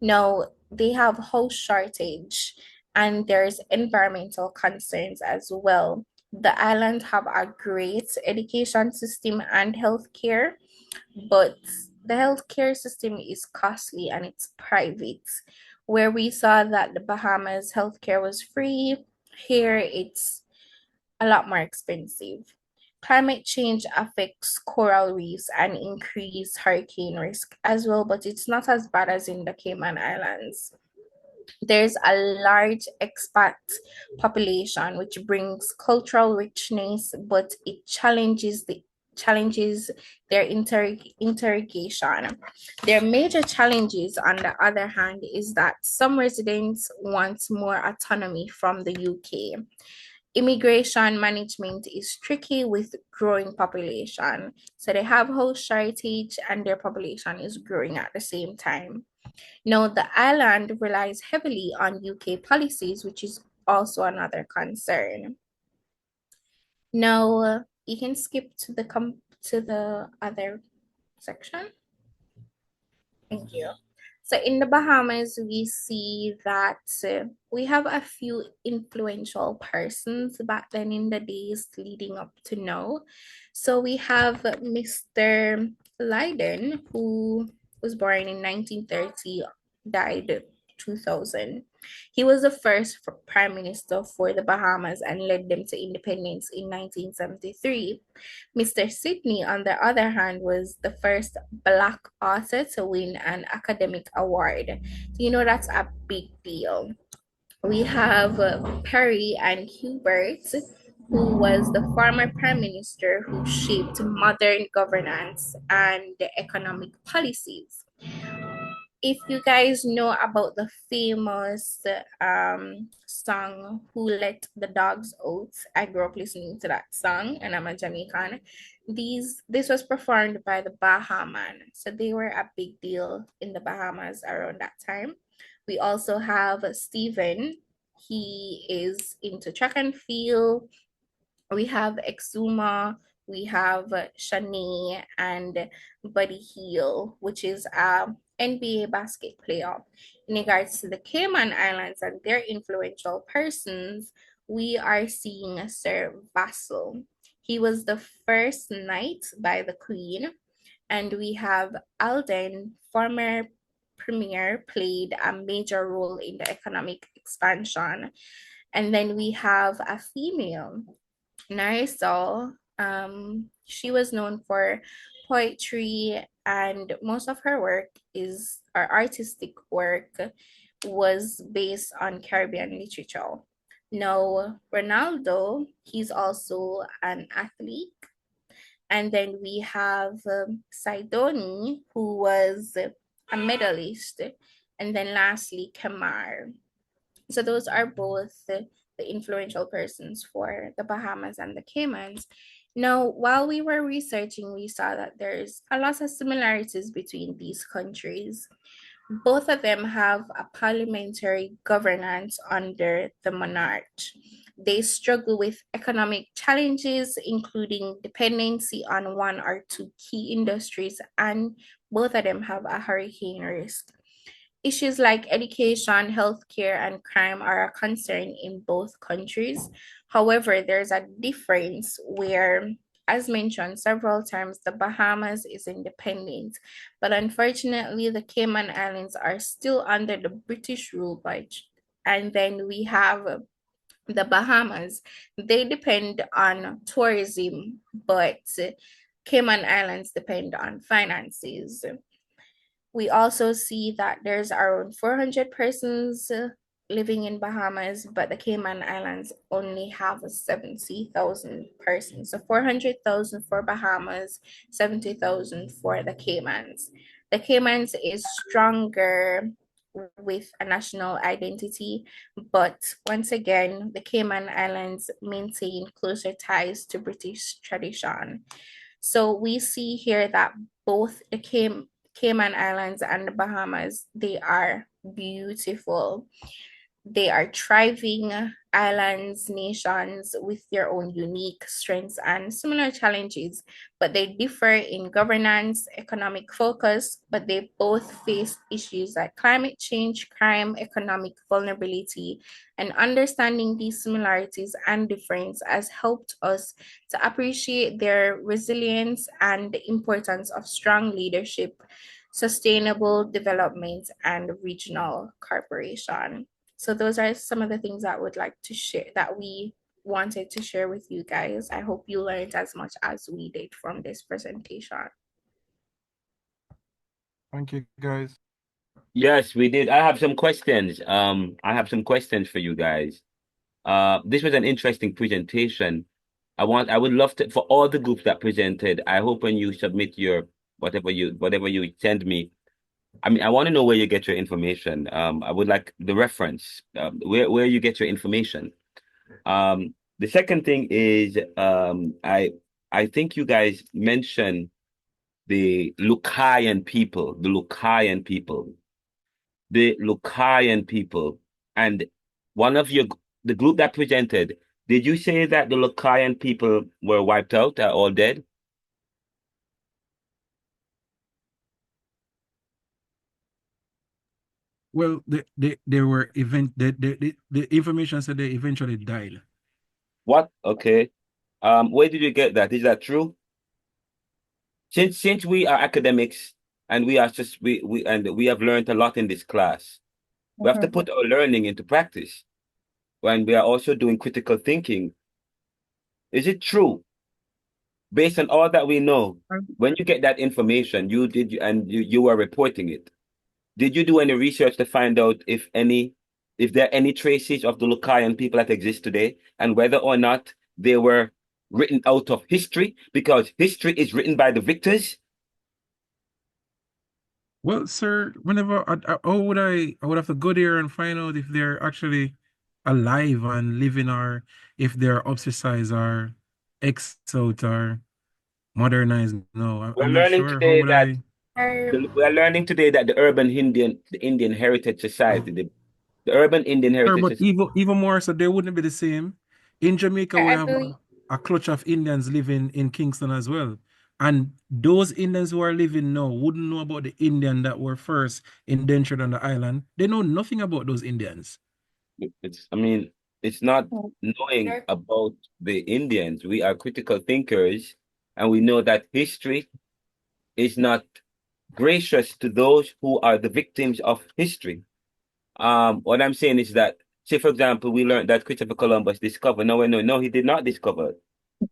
Now, they have house shortage and there's environmental concerns as well. The island have a great education system and healthcare, but the healthcare system is costly and it's private. Where we saw that the Bahamas healthcare was free, here it's a lot more expensive. Climate change affects coral reefs and increase hurricane risk as well, but it's not as bad as in the Cayman Islands. There's a large expat population which brings cultural richness, but it challenges their interrogation. Their major challenges, on the other hand, is that some residents want more autonomy from the UK. Immigration management is tricky with growing population. So they have house shortage and their population is growing at the same time. Now, the island relies heavily on UK policies, which is also another concern. Now, you can skip to the other section. Thank you. So in the Bahamas, we see that we have a few influential persons back then in the days leading up to now. So we have Mr. Leiden, who was born in 1930, died 2000. He was the first prime minister for the Bahamas and led them to independence in 1973. Mr. Sidney, on the other hand, was the first Black author to win an academic award. So, you know, that's a big deal. We have Perry and Hubert, who was the former prime minister who shaped modern governance and economic policies. If you guys know about the famous song "Who Let the Dogs Out," I grew up listening to that song, and I'm a Jamaican. This was performed by the Bahaman, so they were a big deal in the Bahamas around that time. We also have Stephen. He is into track and field. We have Exuma. We have Shanae and Buddy Hield, which is a NBA basket player. In regards to the Cayman Islands and their influential persons, we are seeing Sir Vassal. He was the first knight by the Queen. And we have Alden, former premier, played a major role in the economic expansion. And then we have a female, Narisol. She was known for poetry, and most of her work our artistic work was based on Caribbean literature. Now, Ronaldo, he's also an athlete. And then we have Sidoni, who was a medalist. And then lastly, Kamar. So those are both the influential persons for the Bahamas and the Caymans. Now, while we were researching, we saw that there's a lot of similarities between these countries. Both of them have a parliamentary governance under the monarch. They struggle with economic challenges, including dependency on one or two key industries, and both of them have a hurricane risk. issues like education, healthcare, and crime are a concern in both countries. However, there's a difference where, as mentioned several times, the Bahamas is independent, but unfortunately, the Cayman Islands are still under the British rule and then we have the Bahamas. They depend on tourism, but Cayman Islands depend on finances. We also see that there's around 400 persons living in Bahamas, but the Cayman Islands only have 70,000 persons. So 400,000 for Bahamas, 70,000 for the Caymans. The Caymans is stronger with a national identity, but once again, the Cayman Islands maintain closer ties to British tradition. So we see here that both the Cayman Islands and the Bahamas, they are beautiful. They are thriving islands, nations with their own unique strengths and similar challenges, but they differ in governance, economic focus, but they both face issues like climate change, crime, economic vulnerability, and understanding these similarities and difference has helped us to appreciate their resilience and the importance of strong leadership, sustainable development, and regional cooperation. So those are some of the things that would like to share that we wanted to share with you guys. I hope you learned as much as we did from this presentation. Thank you, guys. Yes, we did. I have some questions. I have some questions for you guys. This was an interesting presentation. I would love to, for all the groups that presented, I hope when you submit your whatever you send me, I mean, I want to know where you get your information. I would like the reference, where you get your information. The second thing is, I think you guys mentioned the Lucayan people, and one of the group that presented, did you say that the Lucayan people were wiped out, are all dead? Well, they were the information said they eventually died. What? Okay. Where did you get that? Is that true? Since we are academics and we are just we have learned a lot in this class, we have to put our learning into practice when we are also doing critical thinking. Is it true, based on all that we know, when you get that information, you were reporting it? Did you do any research to find out if there are any traces of the Lucayan people that exist today, and whether or not they were written out of history, because history is written by the victors? Well, sir, whenever I would have to go there and find out if they're actually alive and living, or if they're ostracized or exiled or modernized. No, We're I'm not learning sure. How today would that I? we are learning today that the Indian Heritage Society, the Urban Indian Sir, Heritage but Society. even more so, they wouldn't be the same. In Jamaica, we I have believe a clutch of Indians living in Kingston as well. And those Indians who are living now wouldn't know about the Indian that were first indentured on the island. They know nothing about those Indians. I mean, it's not knowing about the Indians. We are critical thinkers, and we know that history is not gracious to those who are the victims of history. What I'm saying is that, say, for example, we learned that Christopher Columbus discovered. No, he did not discover.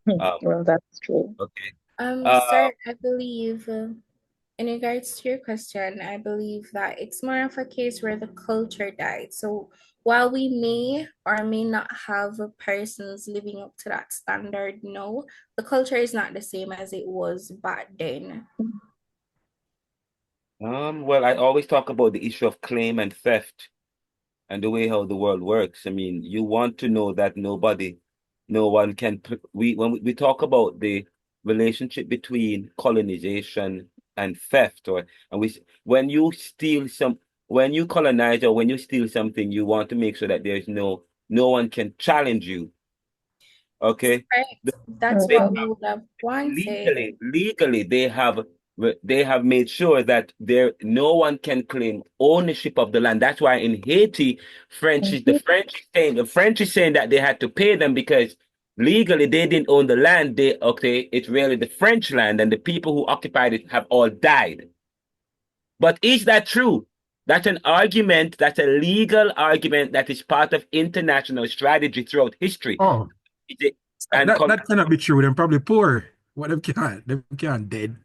Well, that's true. Okay. Sir, I believe in regards to your question, I believe that it's more of a case where the culture died. So while we may or may not have persons living up to that standard, no, the culture is not the same as it was back then. Well, I always talk about the issue of claim and theft and the way how the world works. I mean, you want to know that no one can. When we talk about the relationship between colonization and theft, when you when you colonize or when you steal something, you want to make sure that there's no one can challenge you. Okay, Right. That's they what we would have wanted. legally they have they have made sure that no one can claim ownership of the land. That's why in Haiti, the French is saying that they had to pay them because legally they didn't own the land. It's really the French land, and the people who occupied it have all died. But is that true? That's an argument, that's a legal argument that is part of international strategy throughout history. Oh, And that cannot be true. They're probably poor. What them can't? Them can't dead.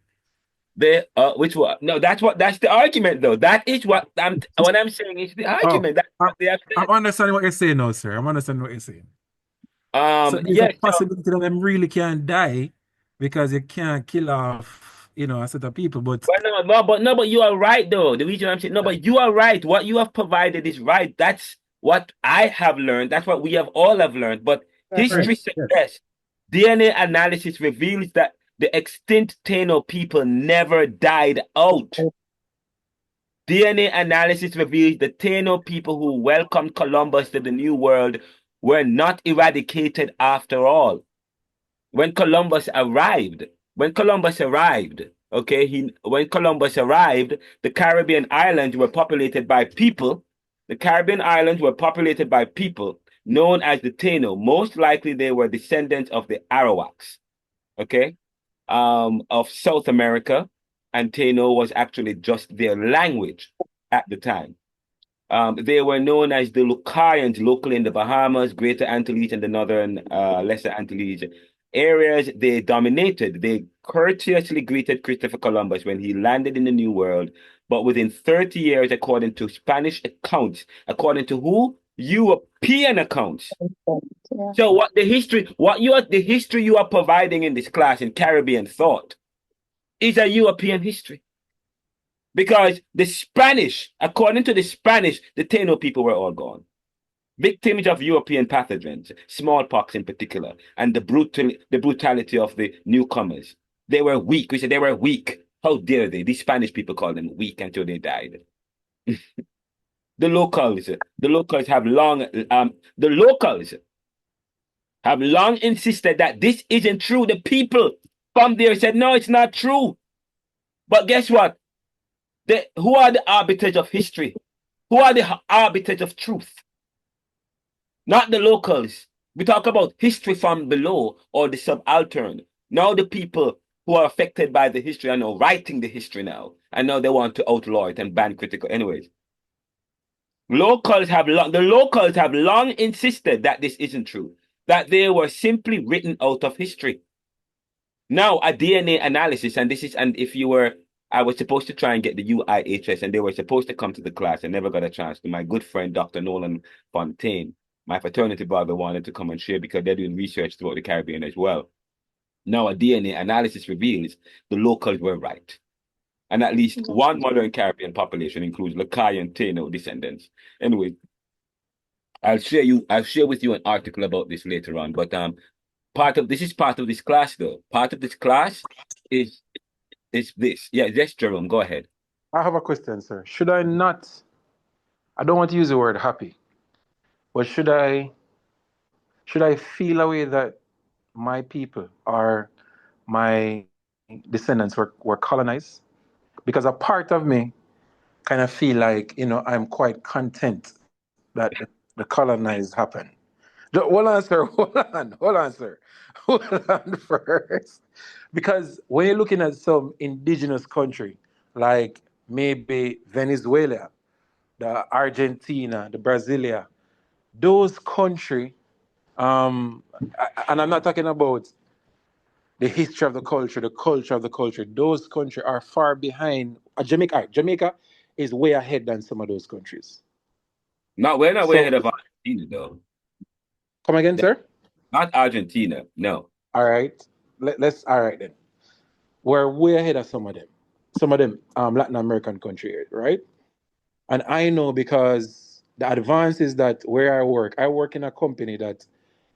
Which one? No, that's the argument though. That is what I'm saying is the argument. That's what they have said. I'm understanding what you're saying now, sir. I'm understanding what you're saying. So there's Yes, a possibility that them really can't die because you can't kill off, a set of people. But but you are right though. The reason I'm saying no, but you are right. What you have provided is right. That's what I have learned. That's what we have all have learned. But history suggests DNA analysis reveals that the extinct Taino people never died out. DNA analysis reveals the Taino people who welcomed Columbus to the New World were not eradicated after all. When Columbus arrived, the Caribbean islands were populated by people. The Caribbean islands were populated by people known as the Taino. Most likely they were descendants of the Arawaks, of South America, and Taino was actually just their language at the time. They were known as the Lucayans locally in the Bahamas, Greater Antilles, and the Northern Lesser Antilles areas. They dominated. They courteously greeted Christopher Columbus when he landed in the New World. But within 30 years, according to Spanish accounts, according to who? European accounts. Yeah. So the history you are providing in this class in Caribbean thought is a European history. Because the Spanish, according to the Spanish, the Taino people were all gone. Victims of European pathogens, smallpox in particular, and the brutality of the newcomers. They were weak. We said they were weak. How dare they? These Spanish people called them weak until they died. The locals have long insisted that this isn't true. The people from there said, no, it's not true. But guess what? Who are the arbiters of history? Who are the arbiters of truth? Not the locals. We talk about history from below or the subaltern. Now the people who are affected by the history are now writing the history now. And now they want to outlaw it and ban critical. Anyways, the locals have long insisted that this isn't true, that they were simply written out of history. Now a DNA analysis, and I was supposed to try and get the UIHS, and they were supposed to come to the class. I never got a chance. My good friend, Dr. Nolan Fontaine, my fraternity brother, wanted to come and share because they're doing research throughout the Caribbean as well. Now, a DNA analysis reveals the locals were right. And at least one modern Caribbean population includes Lakai and Taino descendants. Anyway, I'll share with you an article about this later on. But this is part of this class, though. Part of this class is this. Yeah, yes, Jerome, go ahead. I have a question, sir. I don't want to use the word happy, but should I feel a way that my people or my descendants were colonized? Because a part of me kind of feel like, I'm quite content that the colonized happened. Hold on, sir. Hold on, sir. Hold on first. Because when you're looking at some indigenous country, like maybe Venezuela, the Argentina, the Brasilia, those country, and I'm not talking about the history of the culture of the culture. Those countries are far behind. Jamaica is way ahead than some of those countries. No, we're not way ahead of Argentina, though. Come again, sir? Not Argentina, no. All right. All right then. We're way ahead of some of them Latin American countries, right? And I know because the advances that where I work in a company that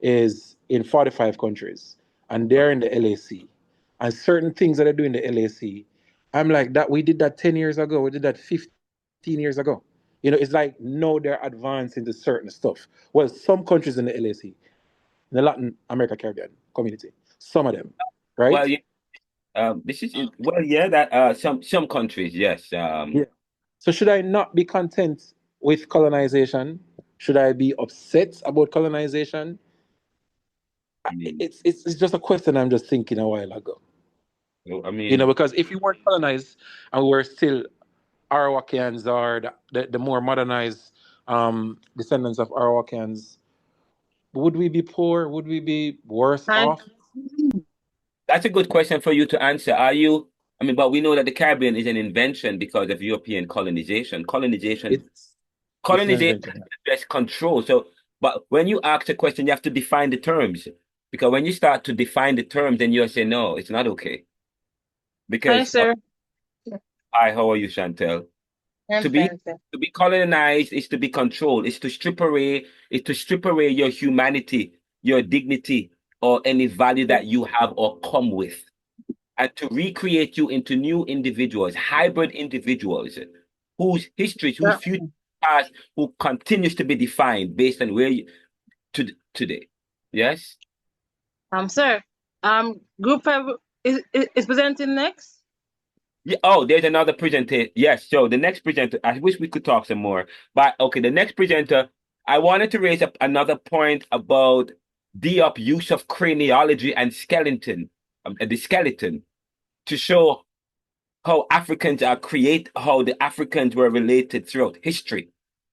is in 45 countries, and they're in the LAC. And certain things that I do in the LAC, I'm like, that we did that 10 years ago, we did that 15 years ago. It's like, no, they're advancing to certain stuff. Well, some countries in the LAC, in the Latin America Caribbean community, some of them, right? Well, This is well, yeah, that some countries, yes. Yeah. So should I not be content with colonization? Should I be upset about colonization? It's just a question I'm just thinking a while ago. I mean, Because if we weren't colonized and we were still Arawakians or the more modernized descendants of Arawakians, would we be poor? Would we be worse And off? that's a good question for you to answer. Are you? I mean, but we know that the Caribbean is an invention because of European colonization. It's an Colonization invention. less control. So, but when you ask a question, you have to define the terms. Because when you start to define the terms, then you'll say, no, it's not okay. hi, Because, sir. hi, how are you, Chantel? I'm To be fine, sir. to be colonized is to be controlled. Is to strip away your humanity, your dignity, or any value that you have or come with, and to recreate you into new individuals, hybrid individuals, whose histories, whose Yeah. future past, who continues to be defined based on where you today. Yes? Sir. Group 5 is presenting next. Yeah, oh, there's another presenter. Yes, so the next presenter, I wish we could talk some more. But okay, the next presenter, I wanted to raise up another point about the use of craniology and the skeleton, to show how how the Africans were related throughout history,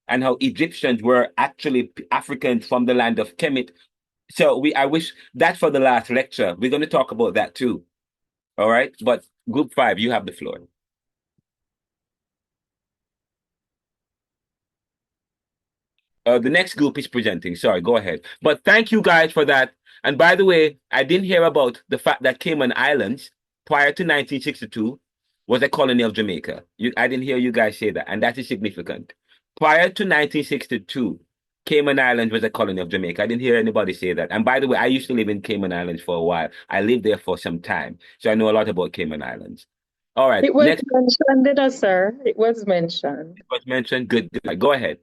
and how Egyptians were actually Africans from the land of Kemet. So I wish that for the last lecture. We're going to talk about that too. All right. But group 5, you have the floor. The next group is presenting. Sorry, go ahead. But thank you guys for that. And by the way, I didn't hear about the fact that Cayman Islands, prior to 1962, was a colony of Jamaica. I didn't hear you guys say that, and that is significant. Prior to 1962, Cayman Islands was a colony of Jamaica. I didn't hear anybody say that. And by the way, I used to live in Cayman Islands for a while. I lived there for some time, so I know a lot about Cayman Islands. All right, It was next mentioned, sir. It was mentioned. was mentioned. Good. Go ahead.